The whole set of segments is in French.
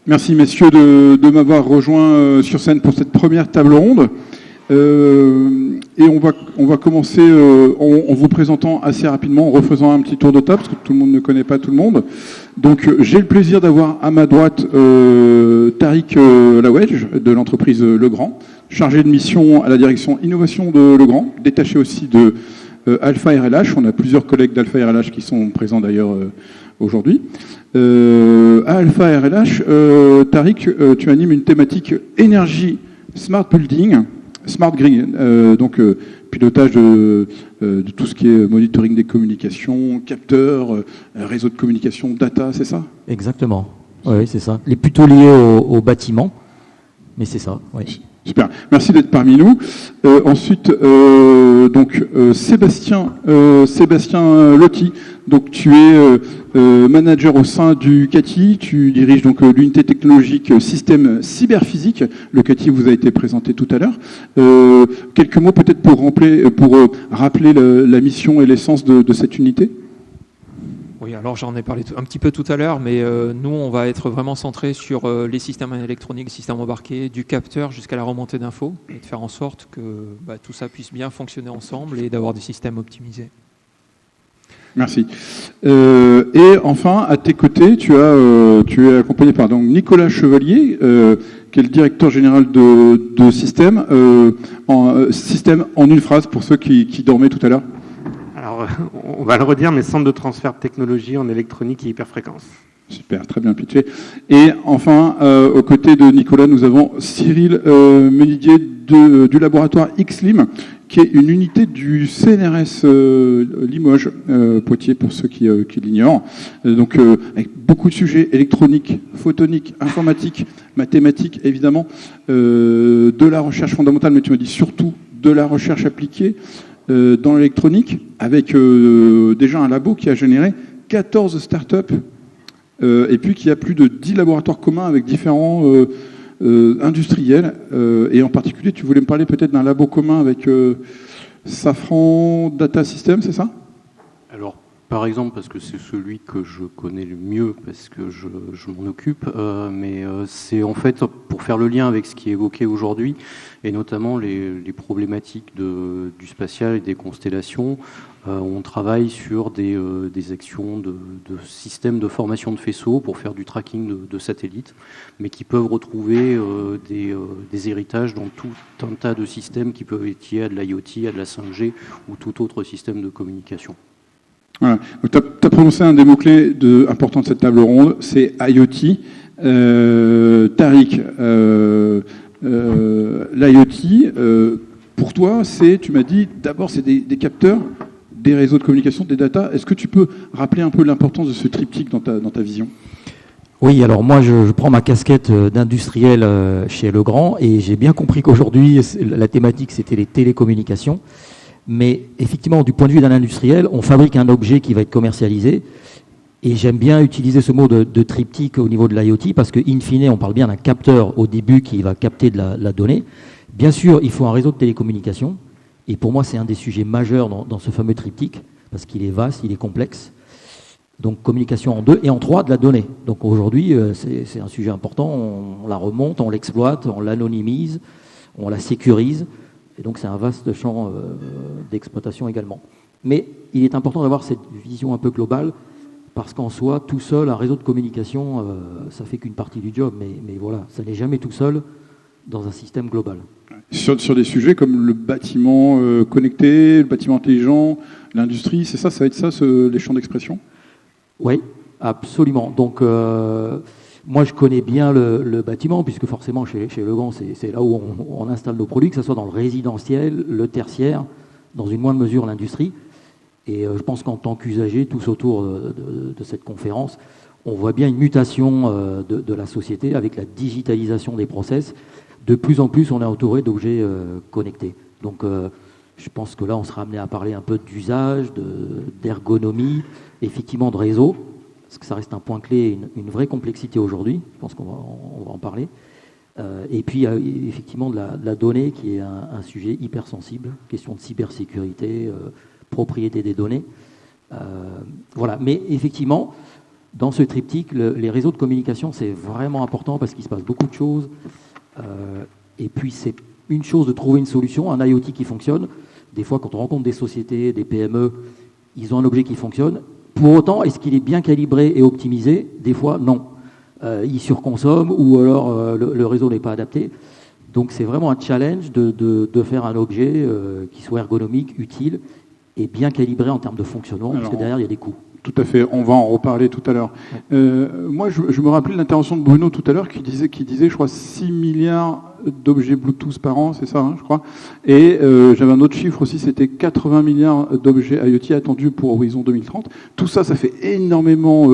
Merci messieurs de m'avoir rejoint sur scène pour cette première table ronde. Et on va commencer en vous présentant assez rapidement, en refaisant un petit tour de table, parce que tout le monde ne connaît pas tout le monde. Donc j'ai le plaisir d'avoir à ma droite Tariq Lawedge de l'entreprise Legrand, chargé de mission à la direction innovation de Legrand, détaché aussi de Alpha RLH. On a plusieurs collègues d'Alpha RLH qui sont présents d'ailleurs aujourd'hui. À Alpha RLH, Tariq, tu animes une thématique énergie, smart building, smart grid, donc pilotage de tout ce qui est monitoring des communications, capteurs, réseau de communication, data, c'est ça? Exactement, oui, c'est ça. Les plutôt liés au bâtiment, mais c'est ça, oui. Super, merci d'être parmi nous. Ensuite, Sébastien Lotti, donc tu es manager au sein du CATI, tu diriges donc l'unité technologique système cyberphysique. Le CATI vous a été présenté tout à l'heure. Quelques mots peut-être pour rappeler la mission et l'essence de cette unité. Oui, alors j'en ai parlé un petit peu tout à l'heure, mais nous, on va être vraiment centré sur les systèmes électroniques, systèmes embarqués, du capteur jusqu'à la remontée d'infos, et de faire en sorte que tout ça puisse bien fonctionner ensemble et d'avoir des systèmes optimisés. Merci. Et enfin, à tes côtés, tu es accompagné par donc, Nicolas Chevalier, qui est le directeur général de système, système en une phrase pour ceux qui dormaient tout à l'heure. Alors, on va le redire, mais centre de transfert de technologie en électronique et hyperfréquence. Super, très bien pitché. Et enfin, aux côtés de Nicolas, nous avons Cyril Ménidier du laboratoire XLIM, qui est une unité du CNRS Limoges, Poitiers, pour ceux qui l'ignorent. Donc, avec beaucoup de sujets électroniques, photoniques, informatiques, mathématiques, évidemment, de la recherche fondamentale, mais tu m'as dit surtout de la recherche appliquée, dans l'électronique, avec déjà un labo qui a généré 14 startups, et puis qui a plus de 10 laboratoires communs avec différents industriels. Et en particulier, tu voulais me parler peut-être d'un labo commun avec Safran Data System, c'est ça? Alors, par exemple, parce que c'est celui que je connais le mieux, parce que je m'en occupe, mais c'est en fait pour faire le lien avec ce qui est évoqué aujourd'hui, et notamment les problématiques du spatial et des constellations. On travaille sur des actions de systèmes de formation de faisceaux pour faire du tracking de satellites, mais qui peuvent retrouver des héritages dans tout un tas de systèmes qui peuvent être liés à de l'IoT, à de la 5G ou tout autre système de communication. Voilà. Tu as prononcé un des mots-clés importants de cette table ronde, c'est IoT. Tariq, l'IoT, pour toi, tu m'as dit, d'abord, c'est des capteurs, des réseaux de communication, des data. Est-ce que tu peux rappeler un peu l'importance de ce triptyque dans ta vision? Oui, alors moi, je prends ma casquette d'industriel chez Legrand, et j'ai bien compris qu'aujourd'hui, la thématique, c'était les télécommunications. Mais effectivement, du point de vue d'un industriel, on fabrique un objet qui va être commercialisé. Et j'aime bien utiliser ce mot de triptyque au niveau de l'IoT parce que, in fine, on parle bien d'un capteur au début qui va capter de la donnée. Bien sûr, il faut un réseau de télécommunications. Et pour moi, c'est un des sujets majeurs dans ce fameux triptyque parce qu'il est vaste, il est complexe. Donc, communication en 2 et en 3 de la donnée. Donc, aujourd'hui, c'est un sujet important. On la remonte, on l'exploite, on l'anonymise, on la sécurise. Et donc, c'est un vaste champ d'exploitation également. Mais il est important d'avoir cette vision un peu globale parce qu'en soi, tout seul, un réseau de communication, ça fait qu'une partie du job. Mais voilà, ça n'est jamais tout seul dans un système global. Sur des sujets comme le bâtiment connecté, le bâtiment intelligent, l'industrie, c'est ça, ça va être ça, les champs d'expression? Oui, absolument. Donc, moi, je connais bien le bâtiment, puisque forcément, chez Legrand, c'est là où on installe nos produits, que ce soit dans le résidentiel, le tertiaire, dans une moindre mesure l'industrie. Et je pense qu'en tant qu'usager, tous autour de cette conférence, on voit bien une mutation de la société avec la digitalisation des process. De plus en plus, on est entouré d'objets connectés. Donc, je pense que là, on sera amené à parler un peu d'usage, d'ergonomie, effectivement de réseau, parce que ça reste un point clé, une vraie complexité aujourd'hui. Je pense qu'on va en parler. Et puis, effectivement, de la donnée, qui est un sujet hyper sensible, question de cybersécurité, propriété des données. Voilà. Mais effectivement, Dans ce triptyque, les réseaux de communication, c'est vraiment important parce qu'il se passe beaucoup de choses. Et puis, c'est une chose de trouver une solution, un IoT qui fonctionne. Des fois, quand on rencontre des sociétés, des PME, ils ont un objet qui fonctionne. Pour autant, est-ce qu'il est bien calibré et optimisé? Des fois, non. Il surconsomme ou alors le réseau n'est pas adapté. Donc, c'est vraiment un challenge de faire un objet qui soit ergonomique, utile et bien calibré en termes de fonctionnement, parce que derrière, il y a des coûts. Tout à fait, on va en reparler tout à l'heure. Moi, je me rappelais de l'intervention de Bruno tout à l'heure qui disait, je crois, 6 milliards d'objets Bluetooth par an, c'est ça, hein, je crois. Et j'avais un autre chiffre aussi, c'était 80 milliards d'objets IoT attendus pour Horizon 2030. Tout ça, ça fait énormément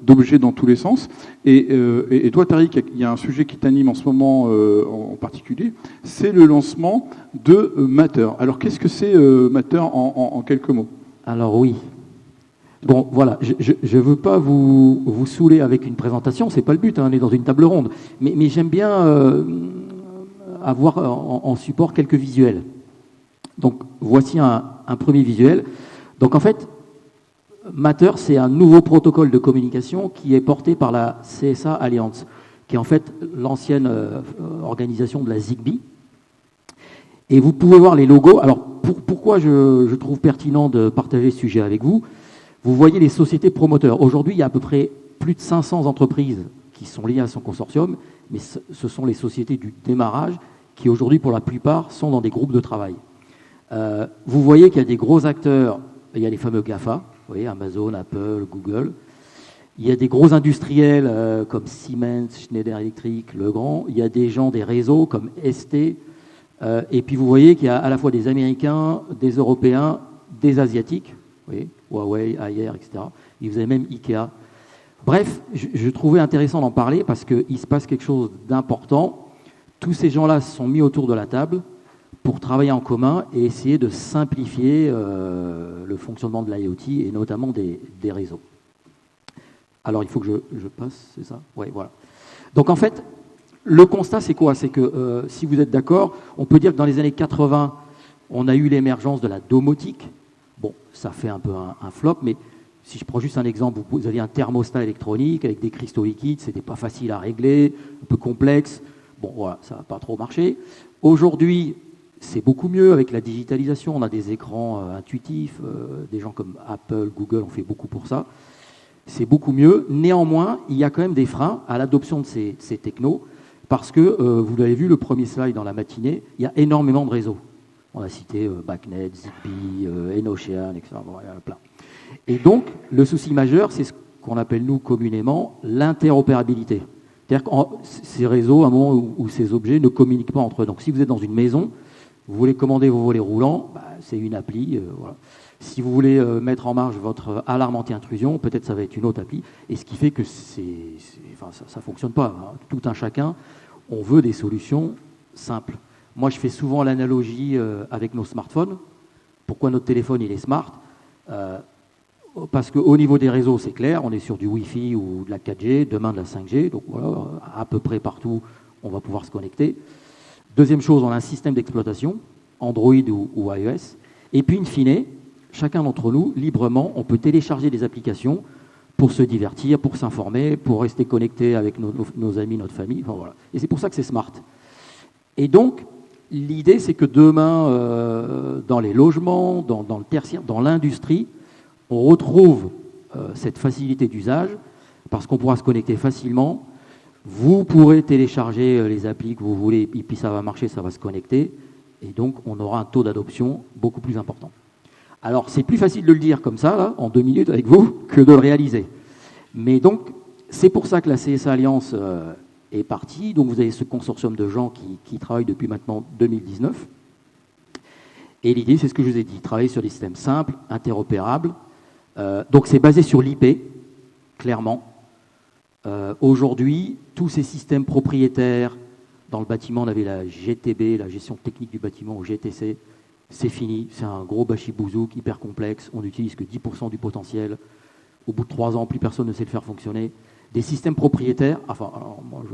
d'objets dans tous les sens. Et toi, Tariq, il y a un sujet qui t'anime en ce moment en particulier, c'est le lancement de Matter. Alors, qu'est-ce que c'est Matter en quelques mots? Alors oui. Bon, voilà, je ne veux pas vous saouler avec une présentation, c'est pas le but, hein, on est dans une table ronde. Mais j'aime bien avoir en support quelques visuels. Donc, voici un premier visuel. Donc, en fait, Matter, c'est un nouveau protocole de communication qui est porté par la CSA Alliance, qui est en fait l'ancienne organisation de la Zigbee. Et vous pouvez voir les logos. Alors, pourquoi je trouve pertinent de partager ce sujet avec vous? Vous voyez les sociétés promoteurs. Aujourd'hui, il y a à peu près plus de 500 entreprises qui sont liées à son consortium, mais ce sont les sociétés du démarrage qui, aujourd'hui, pour la plupart, sont dans des groupes de travail. Vous voyez qu'il y a des gros acteurs, il y a les fameux GAFA, vous voyez, Amazon, Apple, Google. Il y a des gros industriels comme Siemens, Schneider Electric, Legrand. Il y a des gens des réseaux comme ST. Et puis vous voyez qu'il y a à la fois des Américains, des Européens, des Asiatiques. Vous voyez, Huawei, Haier, etc. Et vous avez même Ikea. Bref, je trouvais intéressant d'en parler parce qu'il se passe quelque chose d'important. Tous ces gens-là se sont mis autour de la table pour travailler en commun et essayer de simplifier le fonctionnement de l'IoT et notamment des réseaux. Alors, il faut que je passe, c'est ça? Oui, voilà. Donc, en fait, le constat, c'est quoi? C'est que, si vous êtes d'accord, on peut dire que dans les années 80, on a eu l'émergence de la domotique. Bon, ça fait un peu un flop, mais si je prends juste un exemple, vous aviez un thermostat électronique avec des cristaux liquides, c'était pas facile à régler, un peu complexe. Bon, voilà, ça n'a pas trop marché. Aujourd'hui, c'est beaucoup mieux avec la digitalisation. On a des écrans intuitifs, des gens comme Apple, Google ont fait beaucoup pour ça. C'est beaucoup mieux. Néanmoins, il y a quand même des freins à l'adoption de ces technos, parce que, vous l'avez vu, le premier slide dans la matinée, il y a énormément de réseaux. On a cité BACnet, Zigbee, Enocean, etc. Bon, il y en a plein. Et donc, le souci majeur, c'est ce qu'on appelle, nous, communément, l'interopérabilité. C'est-à-dire que ces réseaux, à un moment où ces objets ne communiquent pas entre eux. Donc, si vous êtes dans une maison, vous voulez commander vos volets roulants, c'est une appli. Voilà. Si vous voulez mettre en marche votre alarme anti-intrusion, peut-être ça va être une autre appli. Et ce qui fait que ça ne fonctionne pas. Hein. Tout un chacun, on veut des solutions simples. Moi, je fais souvent l'analogie avec nos smartphones. Pourquoi notre téléphone il est smart? Parce qu'au niveau des réseaux, c'est clair, on est sur du Wi-Fi ou de la 4G, demain de la 5G. Donc voilà, à peu près partout, on va pouvoir se connecter. Deuxième chose, on a un système d'exploitation, Android ou iOS. Et puis, in fine, chacun d'entre nous, librement, on peut télécharger des applications pour se divertir, pour s'informer, pour rester connecté avec nos amis, notre famille. Enfin, voilà. Et c'est pour ça que c'est smart. Et donc, l'idée, c'est que demain, dans les logements, dans le tertiaire, dans l'industrie, on retrouve cette facilité d'usage parce qu'on pourra se connecter facilement. Vous pourrez télécharger les applis que vous voulez et puis ça va marcher, ça va se connecter. Et donc, on aura un taux d'adoption beaucoup plus important. Alors, c'est plus facile de le dire comme ça, là, en 2 minutes avec vous, que de le réaliser. Mais donc, c'est pour ça que la CSA Alliance est partie. Donc, vous avez ce consortium de gens qui travaillent depuis maintenant 2019. Et l'idée, c'est ce que je vous ai dit, travailler sur des systèmes simples, interopérables. Donc, c'est basé sur l'IP, clairement. Aujourd'hui, tous ces systèmes propriétaires, dans le bâtiment, on avait la GTB, la gestion technique du bâtiment, ou GTC, c'est fini, c'est un gros bachibouzouk hyper complexe, on n'utilise que 10% du potentiel, au bout de 3 ans, plus personne ne sait le faire fonctionner. Des systèmes propriétaires, enfin, alors moi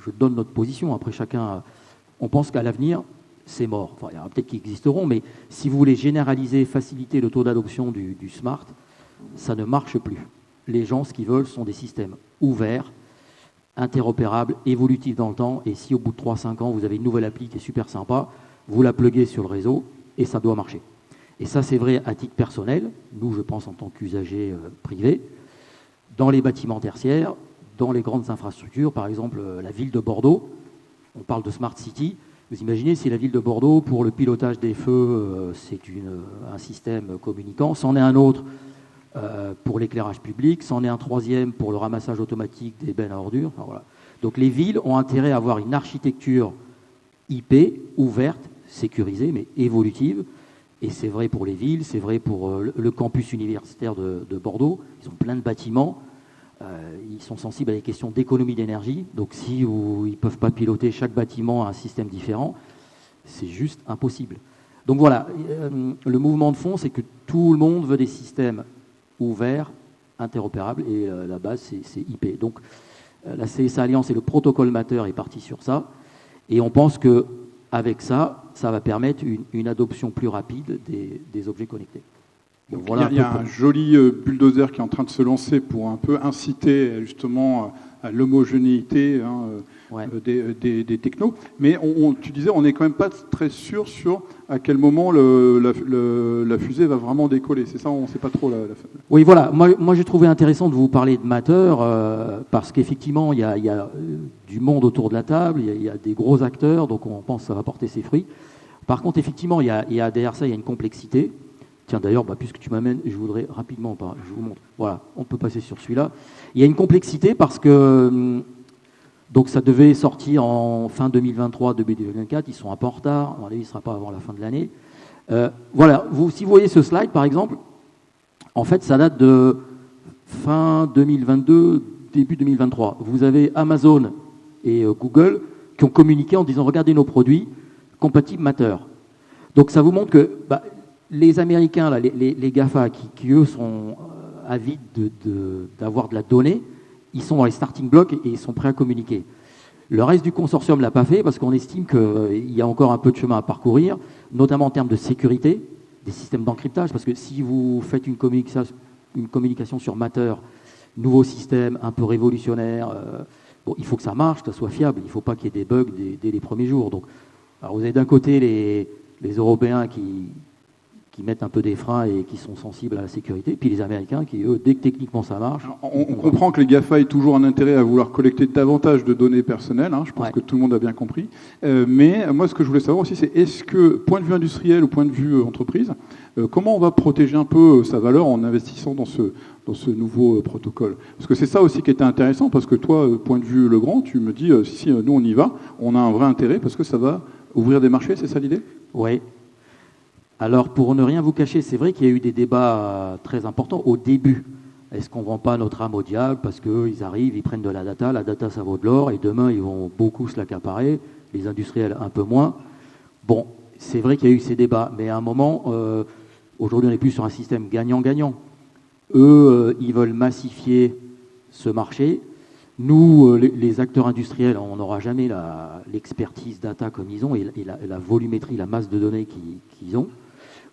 je donne notre position, après chacun, on pense qu'à l'avenir, c'est mort. Enfin, il y en a peut-être qui existeront, mais si vous voulez généraliser, faciliter le taux d'adoption du smart, ça ne marche plus. les gens, ce qu'ils veulent, sont des systèmes ouverts, interopérables, évolutifs dans le temps. Et si au bout de 3-5 ans, vous avez une nouvelle appli qui est super sympa, vous la pluguez sur le réseau et ça doit marcher. Et ça, c'est vrai à titre personnel, nous, je pense en tant qu'usagers privés, dans les bâtiments tertiaires, dans les grandes infrastructures, par exemple la ville de Bordeaux, on parle de Smart City. Vous imaginez si la ville de Bordeaux, pour le pilotage des feux, c'est un système communicant, c'en est un autre pour l'éclairage public, c'en est un troisième pour le ramassage automatique des bennes à ordures. Enfin, voilà. Donc les villes ont intérêt à avoir une architecture IP ouverte, sécurisée, mais évolutive. Et c'est vrai pour les villes, c'est vrai pour le campus universitaire de Bordeaux. Ils ont plein de bâtiments. Ils sont sensibles à des questions d'économie d'énergie. Donc si ils ne peuvent pas piloter chaque bâtiment à un système différent, c'est juste impossible. Donc voilà, le mouvement de fond, c'est que tout le monde veut des systèmes ouverts, interopérables, et la base, c'est IP. Donc la CSA Alliance et le protocole Matter est parti sur ça. Et on pense qu'avec ça, ça va permettre une adoption plus rapide des objets connectés. Donc, voilà, il y a un joli bulldozer qui est en train de se lancer pour un peu inciter justement à l'homogénéité des technos. Mais tu disais, on n'est quand même pas très sûr sur à quel moment la fusée va vraiment décoller. C'est ça, on ne sait pas trop. Oui, voilà. Moi, j'ai trouvé intéressant de vous parler de Matter parce qu'effectivement, il y a du monde autour de la table, il y a des gros acteurs, donc on pense que ça va porter ses fruits. Par contre, effectivement, il y a derrière ça, il y a une complexité. Tiens, d'ailleurs, puisque tu m'amènes, je voudrais rapidement, je vous montre. Voilà, on peut passer sur celui-là. Il y a une complexité parce que donc ça devait sortir en fin 2023, début 2024. Ils sont un peu en retard. Il ne sera pas avant la fin de l'année. Voilà, si vous voyez ce slide, par exemple, en fait, ça date de fin 2022, début 2023. Vous avez Amazon et Google qui ont communiqué en disant « Regardez nos produits compatibles Matter ». Donc ça vous montre que les Américains, là, les GAFA, qui eux sont avides d'avoir de la donnée, ils sont dans les starting blocks et ils sont prêts à communiquer. Le reste du consortium ne l'a pas fait parce qu'on estime qu'il y a encore un peu de chemin à parcourir, notamment en termes de sécurité, des systèmes d'encryptage, parce que si vous faites une communication sur Matter, nouveau système un peu révolutionnaire, il faut que ça marche, que ça soit fiable, il ne faut pas qu'il y ait des bugs dès les premiers jours. Donc, alors vous avez d'un côté les Européens qui mettent un peu des freins et qui sont sensibles à la sécurité, puis les Américains qui, eux, dès que techniquement ça marche... On comprend que les GAFA aient toujours un intérêt à vouloir collecter davantage de données personnelles, je pense que tout le monde a bien compris. Mais moi, ce que je voulais savoir aussi, c'est est-ce que, point de vue industriel ou point de vue entreprise, comment on va protéger un peu sa valeur en investissant dans ce nouveau protocole? Parce que c'est ça aussi qui était intéressant, parce que toi, point de vue Legrand, tu me dis, si nous on y va, on a un vrai intérêt, parce que ça va ouvrir des marchés, c'est ça l'idée? Oui. Alors, pour ne rien vous cacher, c'est vrai qu'il y a eu des débats très importants au début. Est-ce qu'on ne vend pas notre âme au diable parce qu'ils arrivent, ils prennent de la data ça vaut de l'or, et demain ils vont beaucoup se l'accaparer, les industriels un peu moins. Bon, c'est vrai qu'il y a eu ces débats, mais à un moment, aujourd'hui on n'est plus sur un système gagnant-gagnant. Eux, ils veulent massifier ce marché. Nous, les acteurs industriels, on n'aura jamais l'expertise data comme ils ont et la volumétrie, la masse de données qu'ils ont.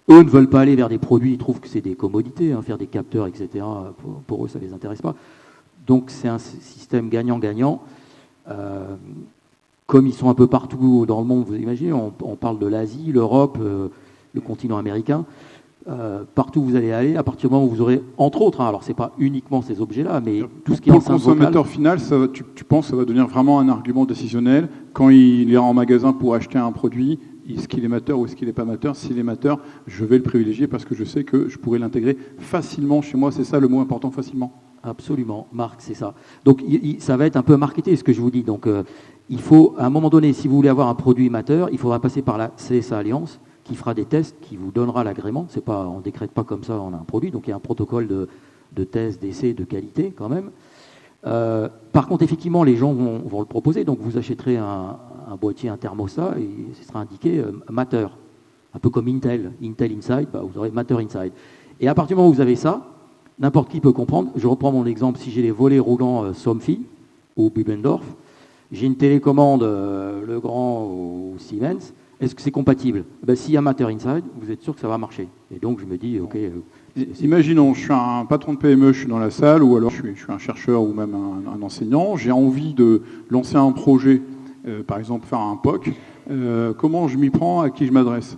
Eux ne veulent pas aller vers des produits, ils trouvent que c'est des commodités, faire des capteurs, etc. Pour eux, ça ne les intéresse pas. Donc c'est un système gagnant-gagnant. Comme ils sont un peu partout dans le monde, vous imaginez, on parle de l'Asie, l'Europe, le continent américain. Partout où vous allez aller, à partir du moment où vous aurez, entre autres, alors c'est pas uniquement ces objets-là, mais tout ce qui est enceinte vocale. Pour le consommateur final, tu penses que ça va devenir vraiment un argument décisionnel quand il ira en magasin pour acheter un produit, est-ce qu'il est Matter ou est-ce qu'il n'est pas Matter? S'il est Matter, je vais le privilégier parce que je sais que je pourrais l'intégrer facilement chez moi. C'est ça le mot important, facilement. Absolument, Marc, c'est ça. Donc ça va être un peu marketé ce que je vous dis. Donc il faut, à un moment donné, si vous voulez avoir un produit Matter, il faudra passer par la CSA Alliance, qui fera des tests, qui vous donnera l'agrément. C'est pas, on ne décrète pas comme ça, on a un produit. Donc il y a un protocole de tests, d'essais, de qualité quand même. Par contre, effectivement, les gens vont le proposer. Donc vous achèterez un boîtier, un thermostat, et ce sera indiqué Matter. Un peu comme Intel Inside, vous aurez Matter Inside. Et à partir du moment où vous avez ça, n'importe qui peut comprendre. Je reprends mon exemple. Si j'ai les volets roulants Somfy ou Bubendorf, j'ai une télécommande Legrand ou Siemens, est-ce que c'est compatible? S'il y a Matter Inside, vous êtes sûr que ça va marcher. Et donc je me dis, ok, Imaginons, je suis un patron de PME, je suis dans la salle, ou alors je suis un chercheur ou même un enseignant, j'ai envie de lancer un projet, par exemple faire un POC. Comment je m'y prends, à qui je m'adresse?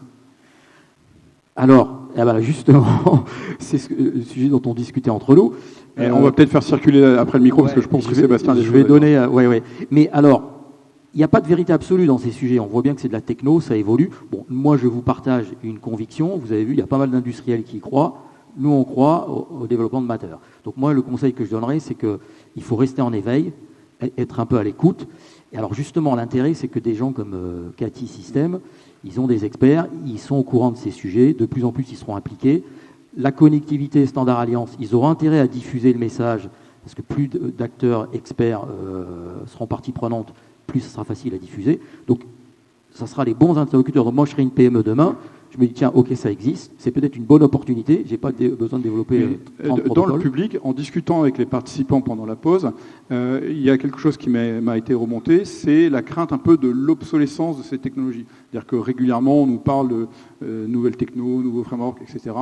Alors, justement, c'est le sujet dont on discutait entre nous. On va peut-être faire circuler après le micro, parce que je pense que Sébastien... Je vais donner... ouais. Mais alors, il n'y a pas de vérité absolue dans ces sujets. On voit bien que c'est de la techno, ça évolue. Bon, moi, je vous partage une conviction. Vous avez vu, il y a pas mal d'industriels qui y croient. Nous, on croit au développement de Matter. Donc moi, le conseil que je donnerais, c'est qu'il faut rester en éveil, être un peu à l'écoute. Et alors justement, l'intérêt, c'est que des gens comme Cathy System, ils ont des experts, ils sont au courant de ces sujets, de plus en plus, ils seront impliqués. La connectivité Standard Alliance, ils auront intérêt à diffuser le message, parce que plus d'acteurs experts seront partie prenante, plus ça sera facile à diffuser. Donc, ça sera les bons interlocuteurs. Donc moi, je serai une PME demain. Je me dis, tiens, ok, ça existe. C'est peut-être une bonne opportunité. Je n'ai pas besoin de développer 30 protocoles. Dans le public, en discutant avec les participants pendant la pause, il y a quelque chose qui m'a été remonté, c'est la crainte un peu de l'obsolescence de ces technologies. C'est-à-dire que régulièrement, on nous parle de nouvelles techno, nouveaux frameworks, etc.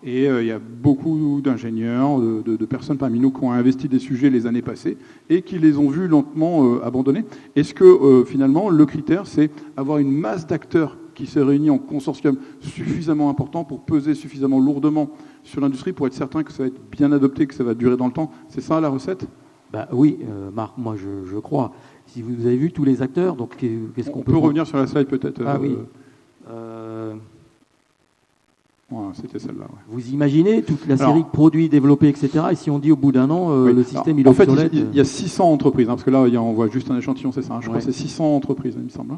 Et il y a beaucoup d'ingénieurs, de personnes parmi nous qui ont investi des sujets les années passées et qui les ont vus lentement abandonner. Est-ce que finalement, le critère, c'est avoir une masse d'acteurs qui s'est réuni en consortium suffisamment important pour peser suffisamment lourdement sur l'industrie pour être certain que ça va être bien adopté, que ça va durer dans le temps? C'est ça la recette? Oui, Marc, moi je crois. Si vous avez vu tous les acteurs, donc qu'est-ce qu'on peut... On peut revenir sur la slide peut-être. Oui. Voilà, c'était celle-là. Ouais. Vous imaginez toute la série de produits développés, etc. Et si on dit au bout d'un an, le système il est obsolète. En fait, il y a 600 entreprises, parce que là, on voit juste un échantillon, c'est ça. Je crois que c'est 600 entreprises, il me semble.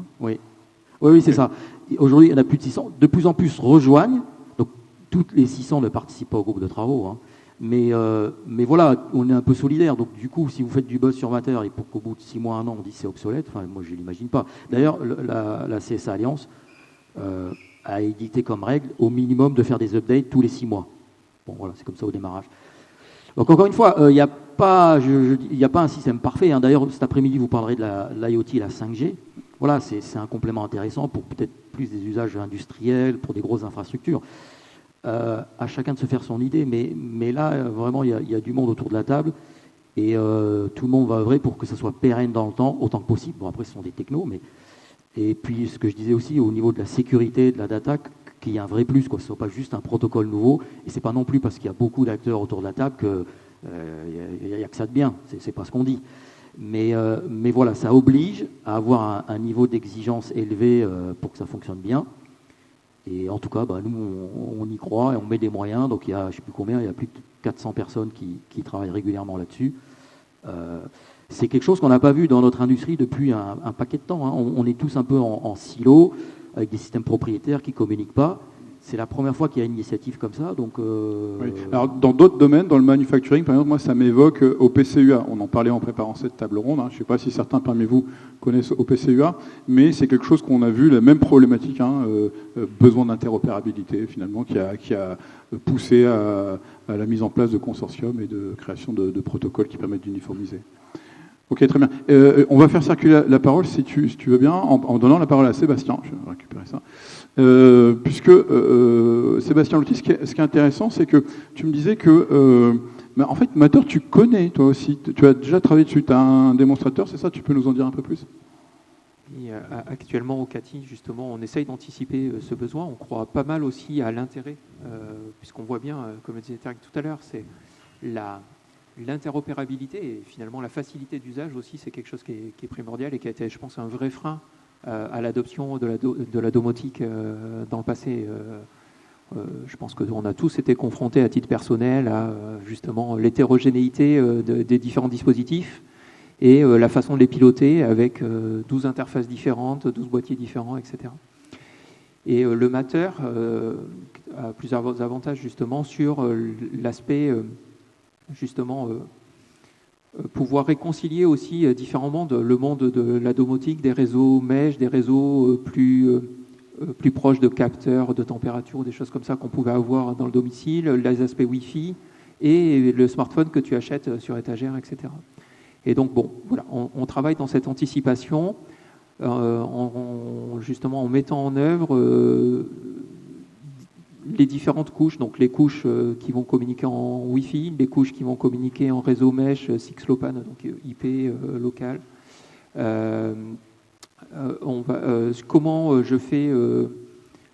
Oui, c'est ça. Aujourd'hui, il y en a plus de 600. De plus en plus rejoignent. Donc, toutes les 600 ne participent pas au groupe de travaux. Hein. Mais voilà, on est un peu solidaires. Donc, du coup, si vous faites du buzz sur Matter et pour qu'au bout de 6 mois, 1 an, on dit c'est obsolète, moi, je ne l'imagine pas. D'ailleurs, la CSA Alliance a édité comme règle, au minimum, de faire des updates tous les 6 mois. Bon, voilà, c'est comme ça au démarrage. Donc, encore une fois, il n'y a pas un système parfait. Hein. D'ailleurs, cet après-midi, vous parlerez de l'IoT et la 5G. Voilà, c'est un complément intéressant pour peut-être plus des usages industriels, pour des grosses infrastructures. À chacun de se faire son idée, mais là, vraiment, il y a du monde autour de la table et tout le monde va œuvrer pour que ça soit pérenne dans le temps, autant que possible. Bon, après, ce sont des technos, mais... Et puis, ce que je disais aussi, au niveau de la sécurité, de la data, qu'il y a un vrai plus, que ce ne soit pas juste un protocole nouveau, et ce n'est pas non plus parce qu'il y a beaucoup d'acteurs autour de la table qu'il n'y a que ça de bien, c'est pas ce qu'on dit. Mais voilà, ça oblige à avoir un niveau d'exigence élevé pour que ça fonctionne bien. Et en tout cas, nous, on y croit et on met des moyens. Donc, il y a, je ne sais plus combien, il y a plus de 400 personnes qui travaillent régulièrement là-dessus. C'est quelque chose qu'on n'a pas vu dans notre industrie depuis un paquet de temps. Hein. On est tous un peu en silo, avec des systèmes propriétaires qui ne communiquent pas. C'est la première fois qu'il y a une initiative comme ça. Donc, oui. Alors, dans d'autres domaines, dans le manufacturing, par exemple, moi, ça m'évoque OPCUA. On en parlait en préparant cette table ronde. Hein. Je ne sais pas si certains parmi vous connaissent OPCUA, mais c'est quelque chose qu'on a vu, la même problématique, besoin d'interopérabilité, finalement, qui a poussé à la mise en place de consortiums et de création de protocoles qui permettent d'uniformiser. Ok, très bien. On va faire circuler la parole, si tu veux bien, en donnant la parole à Sébastien. Je vais récupérer ça. Puisque Sébastien Lotti, ce qui est intéressant, c'est que tu me disais que, en fait, Matter, tu connais toi aussi. Tu as déjà travaillé dessus. Tu as un démonstrateur, c'est ça? Tu peux nous en dire un peu plus? Et, actuellement, au CATI, justement, on essaye d'anticiper ce besoin. On croit pas mal aussi à l'intérêt, puisqu'on voit bien, comme le disait Tarek tout à l'heure, c'est l'interopérabilité et finalement la facilité d'usage aussi, c'est quelque chose qui est primordial et qui a été, je pense, un vrai frein à l'adoption de la domotique dans le passé. Je pense qu'on a tous été confrontés à titre personnel à justement l'hétérogénéité des différents dispositifs et la façon de les piloter avec 12 interfaces différentes, 12 boîtiers différents, etc. Et le Matter a plusieurs avantages justement sur l'aspect pouvoir réconcilier aussi différemment le monde de la domotique, des réseaux mesh, des réseaux plus proches de capteurs de température ou des choses comme ça qu'on pouvait avoir dans le domicile, les aspects Wi-Fi et le smartphone que tu achètes sur étagère, etc. Et donc, bon, voilà, on travaille dans cette anticipation justement en mettant en œuvre les différentes couches, donc les couches qui vont communiquer en Wi-Fi, les couches qui vont communiquer en réseau mesh 6LoWPAN, donc IP local.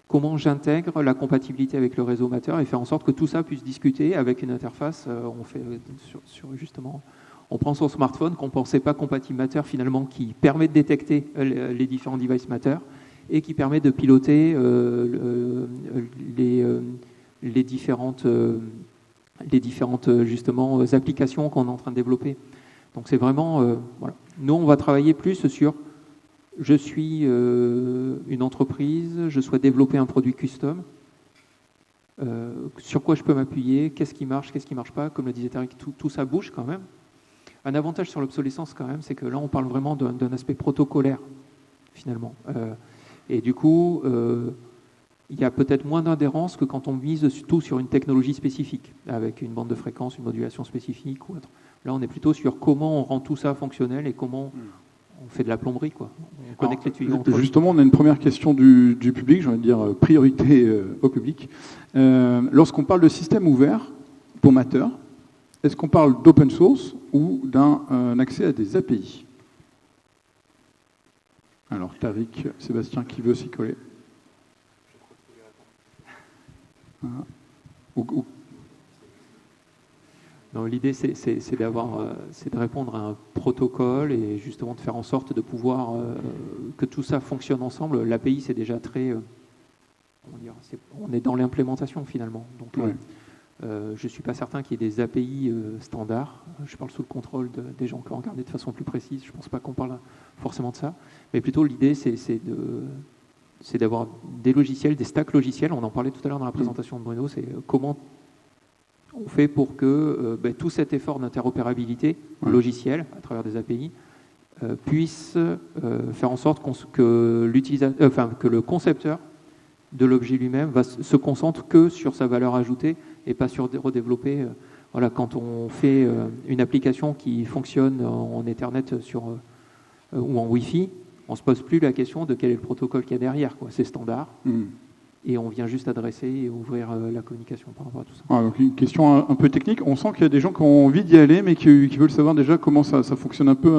Comment j'intègre la compatibilité avec le réseau amateur et faire en sorte que tout ça puisse discuter avec une interface. On prend son smartphone qu'on ne pensait pas compatible Matter finalement, qui permet de détecter les différents devices Matter et qui permet de piloter les différentes justement applications qu'on est en train de développer. Donc c'est vraiment voilà. Nous on va travailler plus sur je suis une entreprise, je souhaite développer un produit custom. Sur quoi je peux m'appuyer, qu'est-ce qui marche pas, comme le disait Tariq, tout ça bouge quand même. Un avantage sur l'obsolescence quand même, c'est que là on parle vraiment d'un aspect protocolaire finalement. Et du coup, il y a peut-être moins d'adhérence que quand on mise tout sur une technologie spécifique, avec une bande de fréquence, une modulation spécifique ou autre. Là on est plutôt sur comment on rend tout ça fonctionnel et comment on fait de la plomberie, quoi. On connecte les tuyaux entre eux. Justement, on a une première question du public, j'ai envie de dire priorité au public. Lorsqu'on parle de système ouvert pour Matter, est-ce qu'on parle d'open source ou d'un accès à des API? Alors, Tariq, Sébastien, qui veut s'y coller? Non, l'idée, c'est de répondre à un protocole et justement de faire en sorte de pouvoir que tout ça fonctionne ensemble. L'API, c'est déjà très... on est dans l'implémentation finalement. Donc, ouais. Je ne suis pas certain qu'il y ait des API standards. Je parle sous le contrôle des gens qui ont regardé de façon plus précise. Je ne pense pas qu'on parle forcément de ça. Mais plutôt, l'idée, c'est d'avoir des logiciels, des stacks logiciels. On en parlait tout à l'heure dans la présentation de Bruno. C'est comment on fait pour que tout cet effort d'interopérabilité logicielle à travers des API puisse faire en sorte que le concepteur de l'objet lui-même se concentre que sur sa valeur ajoutée et pas sur redévelopper. Quand on fait une application qui fonctionne en Ethernet ou en Wi-Fi, on ne se pose plus la question de quel est le protocole qu'il y a derrière. C'est standard. Et on vient juste adresser et ouvrir la communication par rapport à tout ça. Donc une question un peu technique. On sent qu'il y a des gens qui ont envie d'y aller, mais qui veulent savoir déjà comment ça fonctionne un peu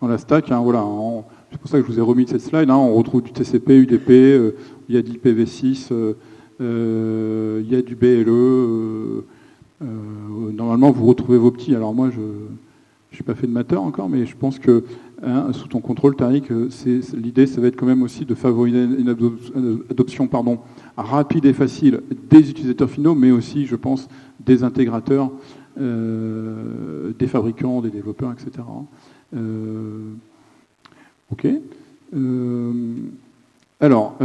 dans la stack. C'est pour ça que je vous ai remis cette slide. On retrouve du TCP, UDP, il y a de l'IPv6, il y a du BLE. Normalement, vous retrouvez vos petits. Alors moi, je n'ai pas fait de Matter encore, mais je pense que sous ton contrôle, Tariq, l'idée, ça va être quand même aussi de favoriser une adoption rapide et facile des utilisateurs finaux, mais aussi, je pense, des intégrateurs, des fabricants, des développeurs, etc. Ok. Alors,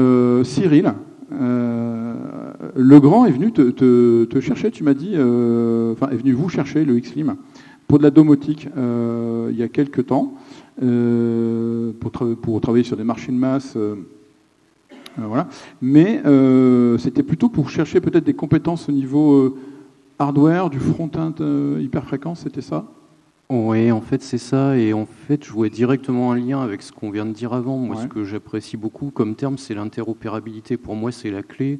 Cyril, Legrand est venu te chercher, tu m'as dit, est venu vous chercher, le Xlim, pour de la domotique il y a quelques temps, pour travailler sur des marchés de masse. Voilà. Mais c'était plutôt pour chercher peut-être des compétences au niveau hardware, du front-end hyperfréquence, c'était ça? Oui, en fait, c'est ça. Et en fait, je voulais directement un lien avec ce qu'on vient de dire avant. Moi, ce que j'apprécie beaucoup comme terme, c'est l'interopérabilité. Pour moi, c'est la clé,